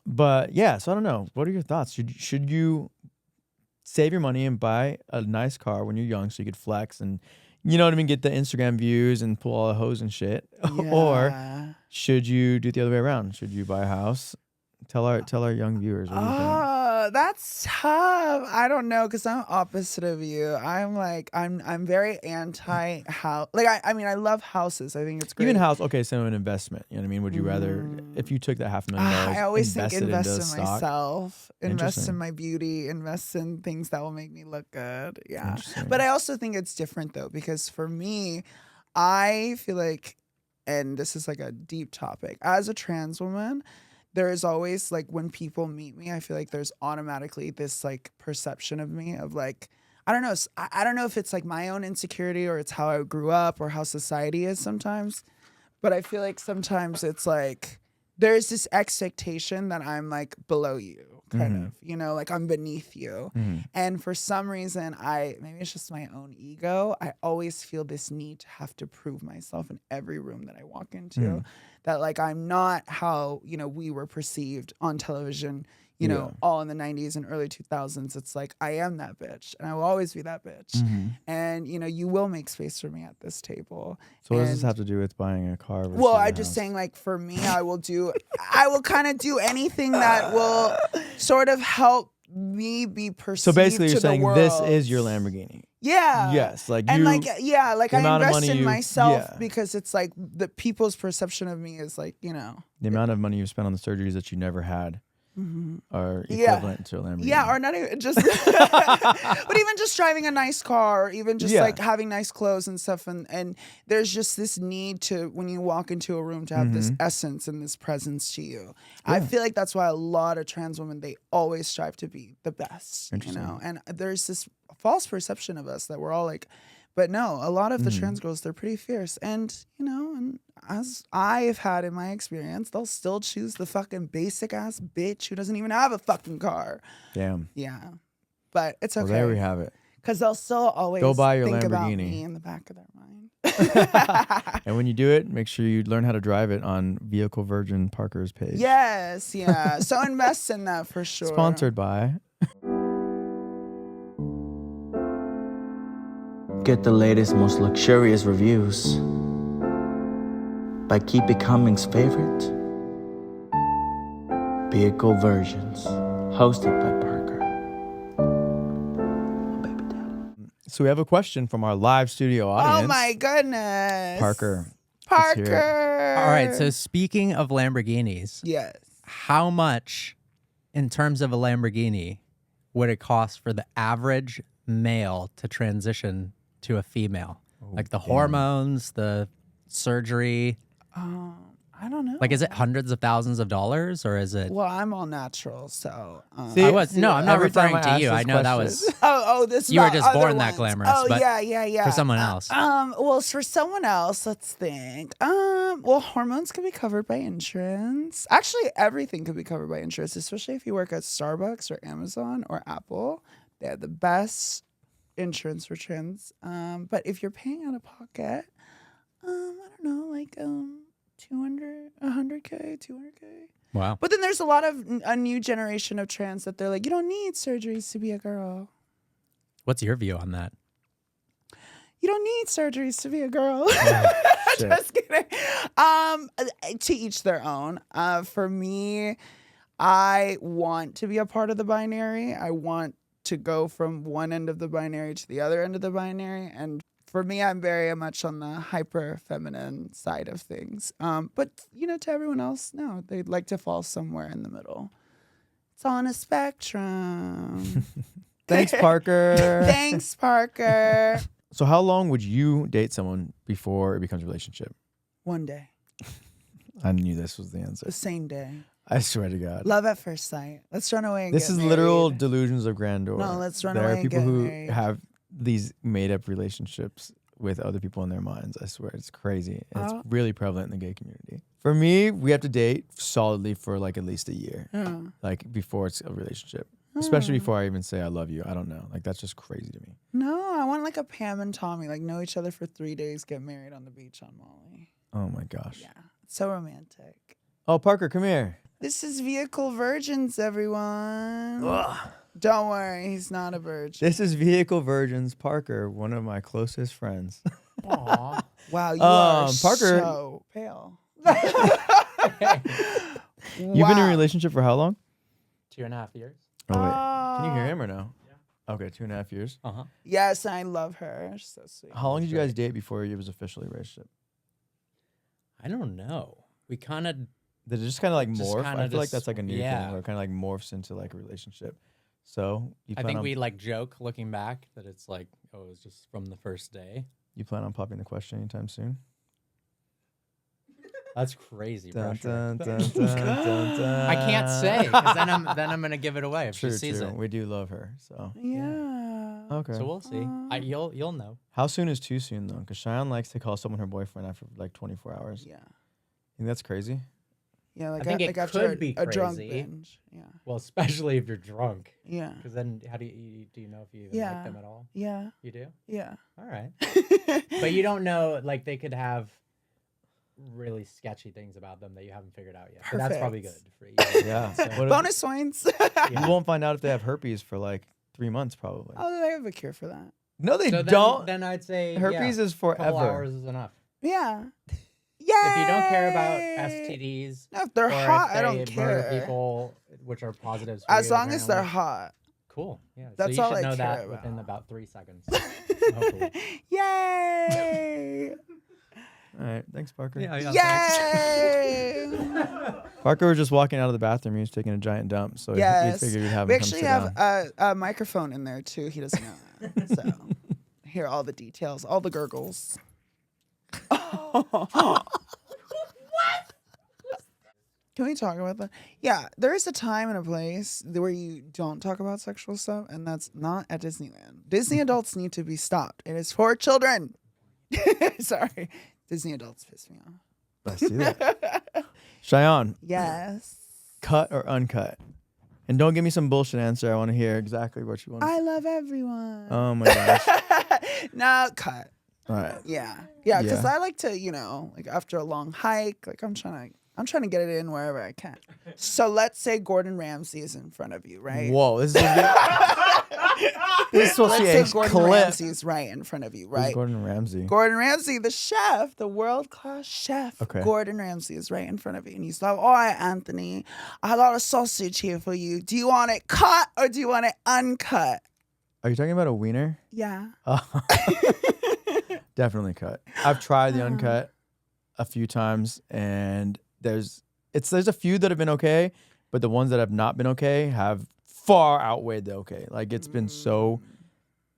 [SPEAKER 2] But yeah, so I don't know. What are your thoughts? Should you save your money and buy a nice car when you're young so you could flex and, you know what I mean, get the Instagram views and pull all the hoes and shit? Or
[SPEAKER 1] Yeah.
[SPEAKER 2] should you do it the other way around? Should you buy a house? Tell our young viewers what do you think?
[SPEAKER 1] That's tough. I don't know, because I'm opposite of you. I'm like, I'm very anti house. Like I mean, I love houses. I think it's great.
[SPEAKER 2] Even house, okay, so an investment. You know what I mean? Would you rather, if you took that $500,000,
[SPEAKER 1] I always think invest in
[SPEAKER 2] stock?
[SPEAKER 1] myself, invest
[SPEAKER 2] Interesting.
[SPEAKER 1] in my beauty, invest in things that will make me look good. Yeah.
[SPEAKER 2] Interesting.
[SPEAKER 1] But I also think it's different though, because for me, I feel like, and this is like a deep topic, as a trans woman, there is always like when people meet me, I feel like there's automatically this like perception of me of like, I don't know. I don't know if it's like my own insecurity or it's how I grew up or how society is sometimes. But I feel like sometimes it's like there's this expectation that I'm like below you, kind of, you know, like I'm beneath you. And for some reason, maybe it's just my own ego, I always feel this need to have to prove myself in every room that I walk into. That like I'm not how, you know, we were perceived on television, you know, all in the 90s and early 2000s. It's like, I am that bitch and I will always be that bitch. And, you know, you will make space for me at this table.
[SPEAKER 2] So what does this have to do with buying a car? Versus
[SPEAKER 1] Well,
[SPEAKER 2] a
[SPEAKER 1] I'm just
[SPEAKER 2] house?
[SPEAKER 1] saying, like, for me, I will kind of do anything that will sort of help me be perceived
[SPEAKER 2] So basically, you're
[SPEAKER 1] to the
[SPEAKER 2] saying
[SPEAKER 1] world.
[SPEAKER 2] this is your Lamborghini.
[SPEAKER 1] Yeah.
[SPEAKER 2] Yes, like
[SPEAKER 1] And
[SPEAKER 2] you.
[SPEAKER 1] like like
[SPEAKER 2] the
[SPEAKER 1] I
[SPEAKER 2] amount of
[SPEAKER 1] invest
[SPEAKER 2] money
[SPEAKER 1] in
[SPEAKER 2] you-
[SPEAKER 1] myself
[SPEAKER 2] yeah.
[SPEAKER 1] because it's like the people's perception of me is like,
[SPEAKER 2] The amount of money you spent on the surgeries that you never had are
[SPEAKER 1] Yeah.
[SPEAKER 2] equivalent to a Lamborghini.
[SPEAKER 1] yeah, or not even just but even just driving a nice car, or even just
[SPEAKER 2] Yeah.
[SPEAKER 1] like having nice clothes and stuff, and there's just this need to, when you walk into a room, to have this essence and this presence to you. I feel like that's why a lot of trans women, they always strive to be the best, and there's this false perception of us that we're all like, but no, a lot of the trans girls, they're pretty fierce, and and as I've had in my experience, they'll still choose the fucking basic ass bitch who doesn't even have a fucking car.
[SPEAKER 2] Damn.
[SPEAKER 1] Yeah, but it's okay.
[SPEAKER 2] Well, there we have it.
[SPEAKER 1] Because they'll still always
[SPEAKER 2] Go buy your
[SPEAKER 1] think about
[SPEAKER 2] Lamborghini.
[SPEAKER 1] me in the back of their mind.
[SPEAKER 2] And when you do it, make sure you learn how to drive it on Vehicle Virgin Parker's page.
[SPEAKER 1] Yes, yeah. So invest in that for sure.
[SPEAKER 2] Sponsored by.
[SPEAKER 3] Get the latest, most luxurious reviews by Keep It Coming's favorite, Vehicle Versions, hosted by Parker. Oh, baby daddy.
[SPEAKER 2] So we have a question from our live studio audience.
[SPEAKER 1] Oh my goodness.
[SPEAKER 2] Parker. Let's hear it.
[SPEAKER 1] Parker.
[SPEAKER 4] All right. So speaking of Lamborghinis,
[SPEAKER 1] Yes.
[SPEAKER 4] how much, in terms of a Lamborghini, would it cost for the average male to transition to a female? Like the hormones, the surgery.
[SPEAKER 1] I don't know.
[SPEAKER 4] Like, is it hundreds of thousands of dollars, or is it?
[SPEAKER 1] Well, I'm all natural, so.
[SPEAKER 2] See,
[SPEAKER 4] I'm not
[SPEAKER 2] every time
[SPEAKER 4] referring
[SPEAKER 2] I
[SPEAKER 4] to
[SPEAKER 2] ask
[SPEAKER 4] you.
[SPEAKER 2] this
[SPEAKER 4] I know that
[SPEAKER 2] question-
[SPEAKER 4] was
[SPEAKER 1] Oh, this.
[SPEAKER 4] You were
[SPEAKER 1] about
[SPEAKER 4] just
[SPEAKER 1] other
[SPEAKER 4] born that
[SPEAKER 1] ones.
[SPEAKER 4] glamorous,
[SPEAKER 1] Oh,
[SPEAKER 4] but
[SPEAKER 1] yeah.
[SPEAKER 4] for someone else.
[SPEAKER 1] Well, for someone else, let's think. Well, hormones can be covered by insurance. Actually, everything can be covered by insurance, especially if you work at Starbucks or Amazon or Apple. They have the best insurance for trans. But if you're paying out of pocket, I don't know, like 200, 100K, 200K.
[SPEAKER 4] Wow.
[SPEAKER 1] But then there's a lot of a new generation of trans that they're like, you don't need surgeries to be a girl.
[SPEAKER 4] What's your view on that?
[SPEAKER 1] You don't need surgeries to be a girl.
[SPEAKER 2] Shit.
[SPEAKER 1] Just kidding. To each their own. For me, I want to be a part of the binary. I want to go from one end of the binary to the other end of the binary. And for me, I'm very much on the hyper feminine side of things. But to everyone else, no, they'd like to fall somewhere in the middle. It's on a spectrum.
[SPEAKER 2] Thanks, Parker.
[SPEAKER 1] Thanks, Parker.
[SPEAKER 2] So how long would you date someone before it becomes a relationship?
[SPEAKER 1] One day,
[SPEAKER 2] I knew this was the answer.
[SPEAKER 1] the same day.
[SPEAKER 2] I swear to God.
[SPEAKER 1] Love at first sight. Let's run away and
[SPEAKER 2] This
[SPEAKER 1] get
[SPEAKER 2] is
[SPEAKER 1] married.
[SPEAKER 2] literal delusions of grandeur.
[SPEAKER 1] No, let's run
[SPEAKER 2] There
[SPEAKER 1] away
[SPEAKER 2] are
[SPEAKER 1] and
[SPEAKER 2] people
[SPEAKER 1] get
[SPEAKER 2] who
[SPEAKER 1] married.
[SPEAKER 2] have these made-up relationships with other people in their minds. I swear, it's crazy. And it's really prevalent in the gay community. For me, we have to date solidly for like at least a year, like before it's a relationship. Especially before I even say I love you. I don't know. Like, that's just crazy to me.
[SPEAKER 1] No, I want like a Pam and Tommy, like know each other for 3 days, get married on the beach on Molly.
[SPEAKER 2] Oh my gosh.
[SPEAKER 1] Yeah, it's so romantic.
[SPEAKER 2] Oh, Parker, come here.
[SPEAKER 1] This is Vehicle Virgins, everyone. Don't worry, he's not a virgin.
[SPEAKER 2] This is Vehicle Virgins Parker, one of my closest friends.
[SPEAKER 4] Aw.
[SPEAKER 1] Wow, you are
[SPEAKER 2] Parker-
[SPEAKER 1] so pale.
[SPEAKER 2] You've been in a relationship for how long?
[SPEAKER 4] 2.5 years.
[SPEAKER 2] Oh, wait. Can you hear him or no? Yeah. Okay, 2.5 years.
[SPEAKER 4] Uh-huh.
[SPEAKER 1] Yes, I love her. She's so sweet.
[SPEAKER 2] How long did you guys date before it was officially a relationship?
[SPEAKER 4] I don't know. We kind of
[SPEAKER 2] Did it just kind of like
[SPEAKER 4] Just
[SPEAKER 2] morph?
[SPEAKER 4] kinda
[SPEAKER 2] I feel like
[SPEAKER 4] just-
[SPEAKER 2] that's like a new
[SPEAKER 4] yeah.
[SPEAKER 2] thing where it kind of like morphs into like a relationship. So you
[SPEAKER 4] I
[SPEAKER 2] plan
[SPEAKER 4] think
[SPEAKER 2] on,
[SPEAKER 4] we like joke looking back that it's like, oh, it was just from the first day.
[SPEAKER 2] you plan on popping the question anytime soon?
[SPEAKER 4] That's crazy
[SPEAKER 2] Dun,
[SPEAKER 4] pressure.
[SPEAKER 2] dun, dun, dun, dun, dun.
[SPEAKER 4] I can't say because then I'm gonna give it away if
[SPEAKER 2] True,
[SPEAKER 4] she sees
[SPEAKER 2] true.
[SPEAKER 4] it.
[SPEAKER 2] We do love her. So
[SPEAKER 1] Yeah.
[SPEAKER 2] okay.
[SPEAKER 4] So we'll see. You'll know.
[SPEAKER 2] How soon is too soon though? Because Shayan likes to call someone her boyfriend after like 24 hours.
[SPEAKER 1] Yeah.
[SPEAKER 2] Think that's crazy?
[SPEAKER 1] Yeah, like,
[SPEAKER 4] I think it
[SPEAKER 1] after
[SPEAKER 4] could be
[SPEAKER 1] a drunk
[SPEAKER 4] crazy.
[SPEAKER 1] binge. Yeah.
[SPEAKER 4] Well, especially if you're drunk,
[SPEAKER 1] Yeah.
[SPEAKER 4] because then how do you know if you even
[SPEAKER 1] Yeah.
[SPEAKER 4] like them at all?
[SPEAKER 1] Yeah.
[SPEAKER 4] You do.
[SPEAKER 1] Yeah.
[SPEAKER 4] All right. But you don't know, like they could have really sketchy things about them that you haven't figured out yet. But that's probably good
[SPEAKER 1] Perfect.
[SPEAKER 4] for you.
[SPEAKER 2] Yeah.
[SPEAKER 4] So-
[SPEAKER 2] What if-
[SPEAKER 1] Bonus points.
[SPEAKER 2] You won't find out if they have herpes for like 3 months probably.
[SPEAKER 1] Oh, they have a cure for that.
[SPEAKER 2] No, they
[SPEAKER 4] So
[SPEAKER 2] don't.
[SPEAKER 4] Then I'd say
[SPEAKER 2] herpes
[SPEAKER 4] yeah,
[SPEAKER 2] is
[SPEAKER 4] a couple
[SPEAKER 2] forever.
[SPEAKER 4] hours is enough.
[SPEAKER 1] Yeah. Yay!
[SPEAKER 4] If you don't care about STDs,
[SPEAKER 1] No, if they're
[SPEAKER 4] or
[SPEAKER 1] hot,
[SPEAKER 4] if
[SPEAKER 1] I
[SPEAKER 4] they
[SPEAKER 1] don't
[SPEAKER 4] murder
[SPEAKER 1] care.
[SPEAKER 4] people, which are positives. For
[SPEAKER 1] As
[SPEAKER 4] you,
[SPEAKER 1] long as they're
[SPEAKER 4] apparently.
[SPEAKER 1] hot.
[SPEAKER 4] Cool. Yeah.
[SPEAKER 1] That's
[SPEAKER 4] so you
[SPEAKER 1] all
[SPEAKER 4] should
[SPEAKER 1] I
[SPEAKER 4] know
[SPEAKER 1] care
[SPEAKER 4] that within
[SPEAKER 1] about.
[SPEAKER 4] about 3 seconds. Hopefully.
[SPEAKER 1] Yay!
[SPEAKER 2] All right. Thanks, Parker.
[SPEAKER 1] Yay!
[SPEAKER 2] Parker was just walking out of the bathroom. He was taking a giant dump, so we
[SPEAKER 1] Yes.
[SPEAKER 2] figured we'd have
[SPEAKER 1] We
[SPEAKER 2] him come
[SPEAKER 1] actually
[SPEAKER 2] sit
[SPEAKER 1] have
[SPEAKER 2] down.
[SPEAKER 1] a microphone in there too. He doesn't know that. So hear all the details, all the gurgles. Can we talk about that? Yeah, there is a time and a place where you don't talk about sexual stuff, and that's not at Disneyland. Disney adults need to be stopped. It is for children. Sorry. Disney adults piss me off.
[SPEAKER 2] I see that. Shayan,
[SPEAKER 1] Yes.
[SPEAKER 2] cut or uncut? And don't give me some bullshit answer. I want to hear exactly what you want.
[SPEAKER 1] I love everyone.
[SPEAKER 2] Oh my gosh.
[SPEAKER 1] No, cut.
[SPEAKER 2] All right.
[SPEAKER 1] Yeah. Yeah, because
[SPEAKER 2] Yeah.
[SPEAKER 1] I like to, like after a long hike, like I'm trying to get it in wherever I can. So let's say Gordon Ramsay is in front of you, right?
[SPEAKER 2] Whoa, this is this is supposed to
[SPEAKER 1] Let's
[SPEAKER 2] be
[SPEAKER 1] say
[SPEAKER 2] a
[SPEAKER 1] Gordon
[SPEAKER 2] clip.
[SPEAKER 1] Ramsay's right in front of you,
[SPEAKER 2] Who's
[SPEAKER 1] right?
[SPEAKER 2] Gordon Ramsay?
[SPEAKER 1] Gordon Ramsay, the chef, the world-class chef.
[SPEAKER 2] Okay.
[SPEAKER 1] Gordon Ramsay is right in front of you. And he's like, all right, Anthony, I got a sausage here for you. Do you want it cut or do you want it uncut?
[SPEAKER 2] Are you talking about a wiener?
[SPEAKER 1] Yeah.
[SPEAKER 2] Definitely cut. I've tried the uncut a few times, and there's a few that have been okay, but the ones that have not been okay have far outweighed the okay. Like it's been so.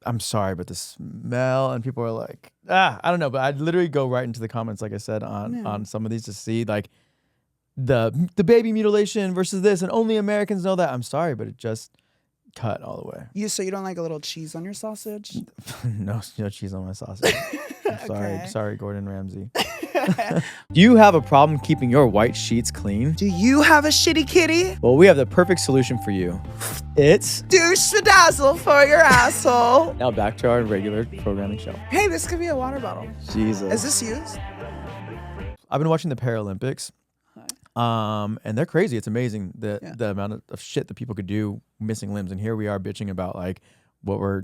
[SPEAKER 2] I'm sorry, but the smell, and people are like, I don't know, but I'd literally go right into the comments, like I said, on some of these to see like the baby mutilation versus this, and only Americans know that. I'm sorry, but it just cut all the way.
[SPEAKER 1] So you don't like a little cheese on your sausage?
[SPEAKER 2] No cheese on my sausage. I'm sorry.
[SPEAKER 1] Okay.
[SPEAKER 2] Sorry, Gordon Ramsay. Do you have a problem keeping your white sheets clean?
[SPEAKER 1] Do you have a shitty kitty?
[SPEAKER 2] Well, we have the perfect solution for you. It's
[SPEAKER 1] Douche bedazzle for your asshole.
[SPEAKER 2] now back to our regular programming show.
[SPEAKER 1] Hey, this could be a water bottle.
[SPEAKER 2] Jesus.
[SPEAKER 1] Is this used?
[SPEAKER 2] I've been watching the Paralympics. And they're crazy. It's amazing the amount of shit that people could do missing limbs. And here we are bitching about like what we're,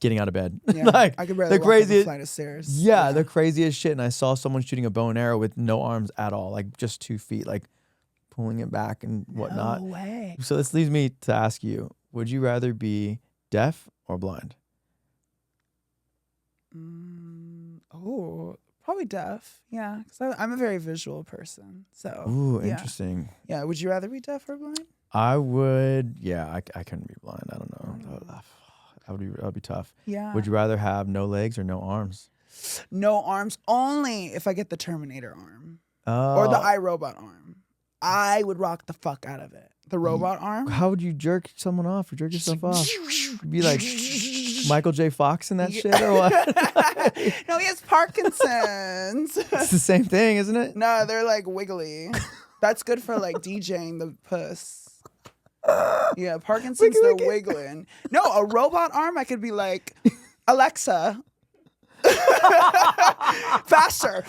[SPEAKER 2] getting out of bed.
[SPEAKER 1] Yeah,
[SPEAKER 2] like
[SPEAKER 1] I could barely
[SPEAKER 2] the
[SPEAKER 1] walk up a
[SPEAKER 2] craziest
[SPEAKER 1] flight of stairs.
[SPEAKER 2] Yeah, the craziest shit. And I saw someone shooting a bow and arrow with no arms at all, like just 2 feet, like pulling it back and whatnot.
[SPEAKER 1] No way.
[SPEAKER 2] So this leads me to ask you, would you rather be deaf or blind?
[SPEAKER 1] Probably deaf. Yeah, because I'm a very visual person. So.
[SPEAKER 2] Ooh,
[SPEAKER 1] yeah.
[SPEAKER 2] interesting.
[SPEAKER 1] Yeah. Would you rather be deaf or blind?
[SPEAKER 2] I would, I couldn't be blind. I don't know. That would be tough.
[SPEAKER 1] Yeah.
[SPEAKER 2] Would you rather have no legs or no arms?
[SPEAKER 1] No arms only if I get the Terminator arm
[SPEAKER 2] Oh.
[SPEAKER 1] or the iRobot arm. I would rock the fuck out of it. The robot arm.
[SPEAKER 2] How would you jerk someone off or jerk yourself off? You'd be like Michael J. Fox in that shit or what?
[SPEAKER 1] No, he has Parkinson's.
[SPEAKER 2] It's the same thing, isn't it?
[SPEAKER 1] No, they're like wiggly. That's good for like DJing the puss. Yeah, Parkinson's, they're wiggling. No, a robot arm, I could be like, Alexa, faster.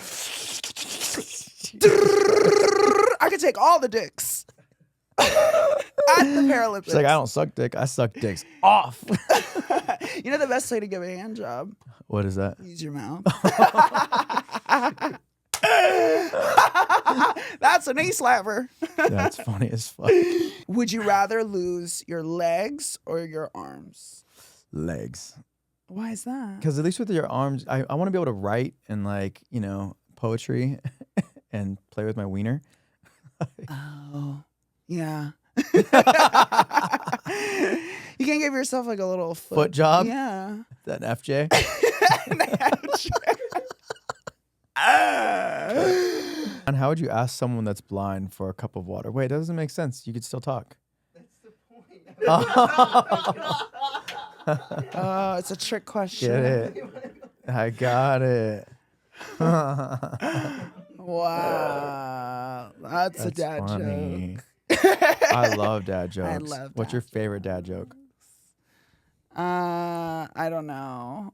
[SPEAKER 1] I could take all the dicks at the Paralympics.
[SPEAKER 2] She's like, I don't suck dick. I suck dicks off.
[SPEAKER 1] You know the best way to give a hand job?
[SPEAKER 2] What is that?
[SPEAKER 1] Use your mouth. That's a knee slapper.
[SPEAKER 2] That's funny as fuck.
[SPEAKER 1] Would you rather lose your legs or your arms?
[SPEAKER 2] Legs.
[SPEAKER 1] Why is that?
[SPEAKER 2] Because at least with your arms, I want to be able to write and like, poetry and play with my wiener.
[SPEAKER 1] Oh, yeah. You can give yourself like a little
[SPEAKER 2] Foot job?
[SPEAKER 1] Yeah.
[SPEAKER 2] That FJ. And how would you ask someone that's blind for a cup of water? Wait, that doesn't make sense. You could still talk.
[SPEAKER 1] That's the point. Oh, it's a trick question.
[SPEAKER 2] Get it? I got it.
[SPEAKER 1] Wow. That's a dad
[SPEAKER 2] funny.
[SPEAKER 1] joke.
[SPEAKER 2] I love dad jokes.
[SPEAKER 1] love
[SPEAKER 2] What's
[SPEAKER 1] dad
[SPEAKER 2] your favorite dad joke?
[SPEAKER 1] I don't know.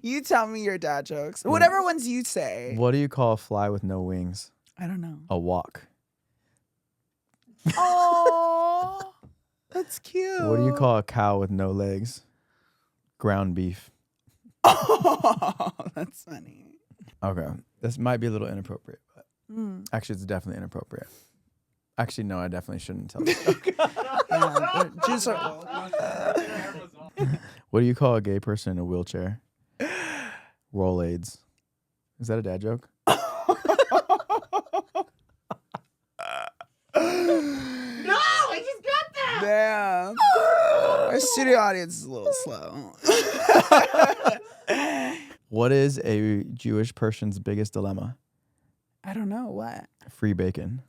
[SPEAKER 1] You tell me your dad jokes. Whatever ones you say.
[SPEAKER 2] What do you call a fly with no wings?
[SPEAKER 1] I don't know.
[SPEAKER 2] A walk.
[SPEAKER 1] Oh, that's cute.
[SPEAKER 2] What do you call a cow with no legs? Ground beef.
[SPEAKER 1] Oh, that's funny.
[SPEAKER 2] Okay. This might be a little inappropriate, but actually it's definitely inappropriate. Actually, no, I definitely shouldn't tell this.
[SPEAKER 1] Yeah, juice or-
[SPEAKER 2] What do you call a gay person in a wheelchair? Rolaids. Is that a dad joke?
[SPEAKER 1] Damn. Our studio audience is a little slow.
[SPEAKER 2] What is a Jewish person's biggest dilemma?
[SPEAKER 1] I don't know what.
[SPEAKER 2] Free bacon.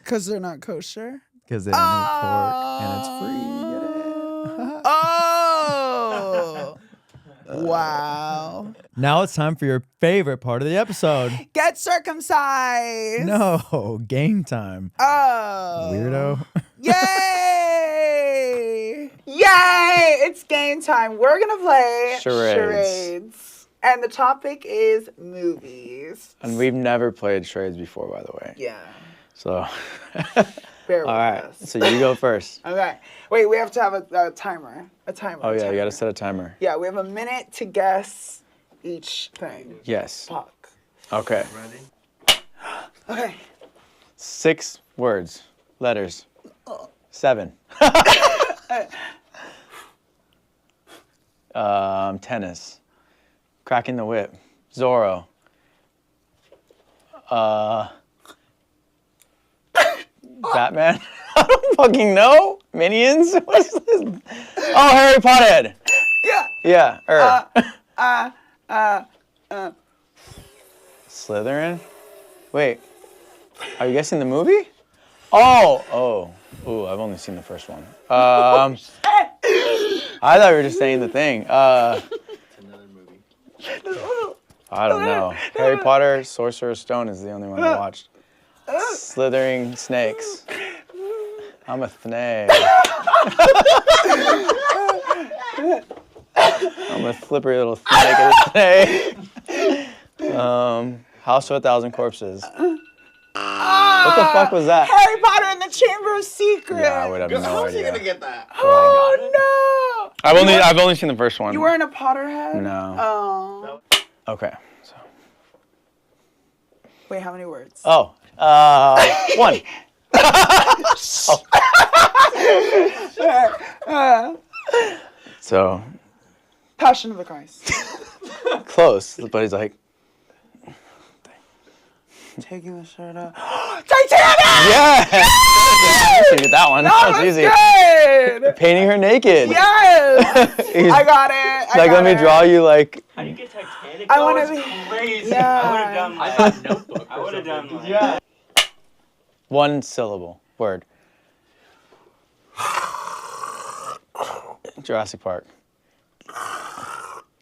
[SPEAKER 1] Because they're not kosher.
[SPEAKER 2] Because they don't eat pork and it's free. Get it?
[SPEAKER 1] Oh. Wow.
[SPEAKER 2] Now it's time for your favorite part of the episode.
[SPEAKER 1] Get circumcised.
[SPEAKER 2] No, game time.
[SPEAKER 1] Oh.
[SPEAKER 2] Weirdo.
[SPEAKER 1] Yay! Yay! It's game time. We're going to play
[SPEAKER 5] Charades.
[SPEAKER 1] And the topic is movies.
[SPEAKER 5] And we've never played charades before, by the way.
[SPEAKER 1] Yeah.
[SPEAKER 5] So,
[SPEAKER 1] Bear
[SPEAKER 5] all
[SPEAKER 1] with
[SPEAKER 5] right.
[SPEAKER 1] us.
[SPEAKER 5] So you go first.
[SPEAKER 1] Okay. Wait, we have to have a timer. A timer.
[SPEAKER 5] Oh,
[SPEAKER 1] a
[SPEAKER 5] yeah, you got
[SPEAKER 1] timer.
[SPEAKER 5] to set a timer.
[SPEAKER 1] Yeah, we have a minute to guess each thing.
[SPEAKER 5] Yes.
[SPEAKER 1] Fuck.
[SPEAKER 5] Okay.
[SPEAKER 1] Okay.
[SPEAKER 5] 6 words. Letters. 7. Tennis. Cracking the whip. Zorro. Batman? I don't fucking know. Minions? What's this? Oh, Harry Potter.
[SPEAKER 1] Yeah.
[SPEAKER 5] Yeah. Slytherin? Wait. Are you guessing the movie? Oh. Ooh, I've only seen the first one. I thought we were just saying the thing. It's another movie. I don't know. Harry Potter, Sorcerer's Stone is the only one I watched. Slithering snakes. I'm a snake. I'm a slippery little snake of a snake. House of a Thousand Corpses. What the fuck was that?
[SPEAKER 1] Harry Potter and the Chamber of Secrets.
[SPEAKER 5] Yeah, I would have no idea.
[SPEAKER 6] get that?
[SPEAKER 1] Oh no!
[SPEAKER 5] I've only seen the first one.
[SPEAKER 1] You weren't a Potterhead?
[SPEAKER 5] No.
[SPEAKER 1] Oh.
[SPEAKER 5] Okay. So.
[SPEAKER 1] Wait, how many words?
[SPEAKER 5] Oh. 1. So
[SPEAKER 1] Passion of the Christ.
[SPEAKER 5] close, but he's like,
[SPEAKER 1] Taking the shirt off. Titanic!
[SPEAKER 5] yeah. I should get that one. That was easy.
[SPEAKER 1] Good.
[SPEAKER 5] Painting her naked.
[SPEAKER 1] Yes.
[SPEAKER 5] He's
[SPEAKER 1] I got it.
[SPEAKER 5] like, let me draw you like.
[SPEAKER 6] How do you get Titanic?
[SPEAKER 1] I want to be
[SPEAKER 6] Crazy.
[SPEAKER 1] Yeah.
[SPEAKER 6] I would have done like, I thought Notebook. I would have done like, yeah.
[SPEAKER 5] 1 syllable word. Jurassic Park.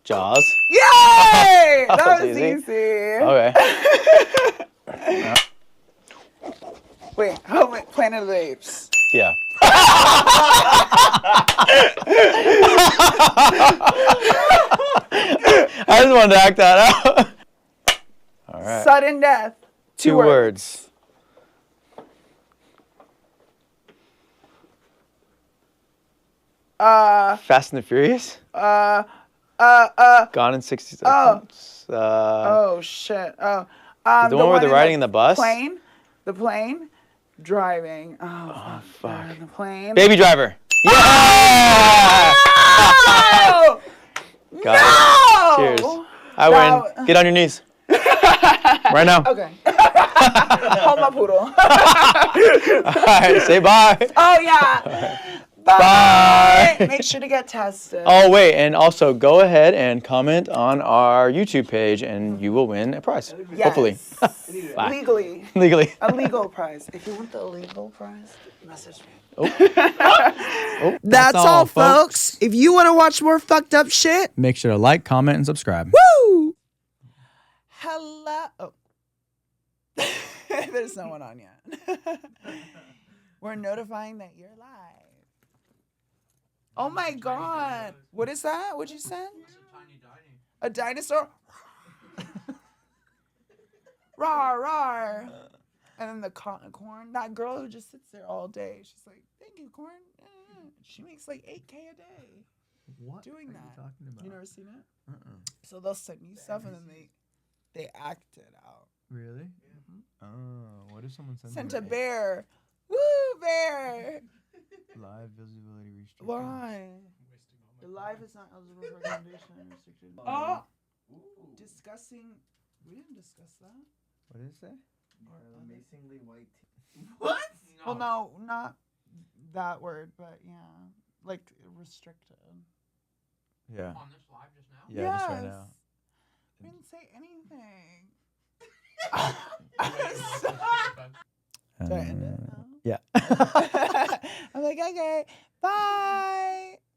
[SPEAKER 5] Jaws.
[SPEAKER 1] Yay! That
[SPEAKER 5] was
[SPEAKER 1] was
[SPEAKER 5] easy.
[SPEAKER 1] easy.
[SPEAKER 5] Okay.
[SPEAKER 1] Wait, how wait, Planet of the Apes.
[SPEAKER 5] Yeah. I just wanted to act that out. All right.
[SPEAKER 1] Sudden death.
[SPEAKER 5] 2 words. Fast and the Furious. Gone in 60 seconds.
[SPEAKER 1] Oh shit. Oh.
[SPEAKER 5] The one where they're riding in the bus?
[SPEAKER 1] Plane. The plane. Driving. Oh fuck. The plane.
[SPEAKER 5] Baby Driver. Yeah!
[SPEAKER 1] No!
[SPEAKER 5] Got it. Cheers. I win. Get on your knees. Right now.
[SPEAKER 1] Okay. Hold my poodle.
[SPEAKER 5] All right, say bye.
[SPEAKER 1] Oh yeah. Bye. Make sure to get tested.
[SPEAKER 5] Oh, wait, and also go ahead and comment on our YouTube page, and you will win a prize.
[SPEAKER 1] Yes.
[SPEAKER 5] Hopefully. Bye.
[SPEAKER 1] Legally.
[SPEAKER 5] Legally.
[SPEAKER 1] A legal prize. If you want the illegal prize, message me.
[SPEAKER 2] Oh,
[SPEAKER 1] That's all,
[SPEAKER 2] all,
[SPEAKER 1] folks. If you want to watch more fucked up shit,
[SPEAKER 2] make sure to like, comment, and subscribe.
[SPEAKER 1] woo! Hello. Oh. There's no one on yet. We're notifying that you're live. Oh my god. What is that? What'd you send? A dinosaur? Rawr, rawr. And then the corn. That girl who just sits there all day. She's like, thank you, corn. She makes like 8K a day.
[SPEAKER 2] What
[SPEAKER 1] doing
[SPEAKER 2] are
[SPEAKER 1] that.
[SPEAKER 2] you talking about?
[SPEAKER 1] You never seen it? So they'll send you stuff and then they act it out.
[SPEAKER 2] Really? Oh, what if someone
[SPEAKER 1] Sent a bear. Woo, bear.
[SPEAKER 2] live visibility restricted?
[SPEAKER 1] Why? The live is not eligible for accommodation restricted. Oh, discussing. We didn't discuss that.
[SPEAKER 2] What did it say?
[SPEAKER 7] Amazingly white.
[SPEAKER 1] What? Well, no, not that word, but yeah, like restricted.
[SPEAKER 2] Yeah.
[SPEAKER 4] On this live just now?
[SPEAKER 2] Yeah, just right now.
[SPEAKER 1] We didn't say anything. Do I end it now?
[SPEAKER 2] Yeah.
[SPEAKER 1] I'm like, okay, bye.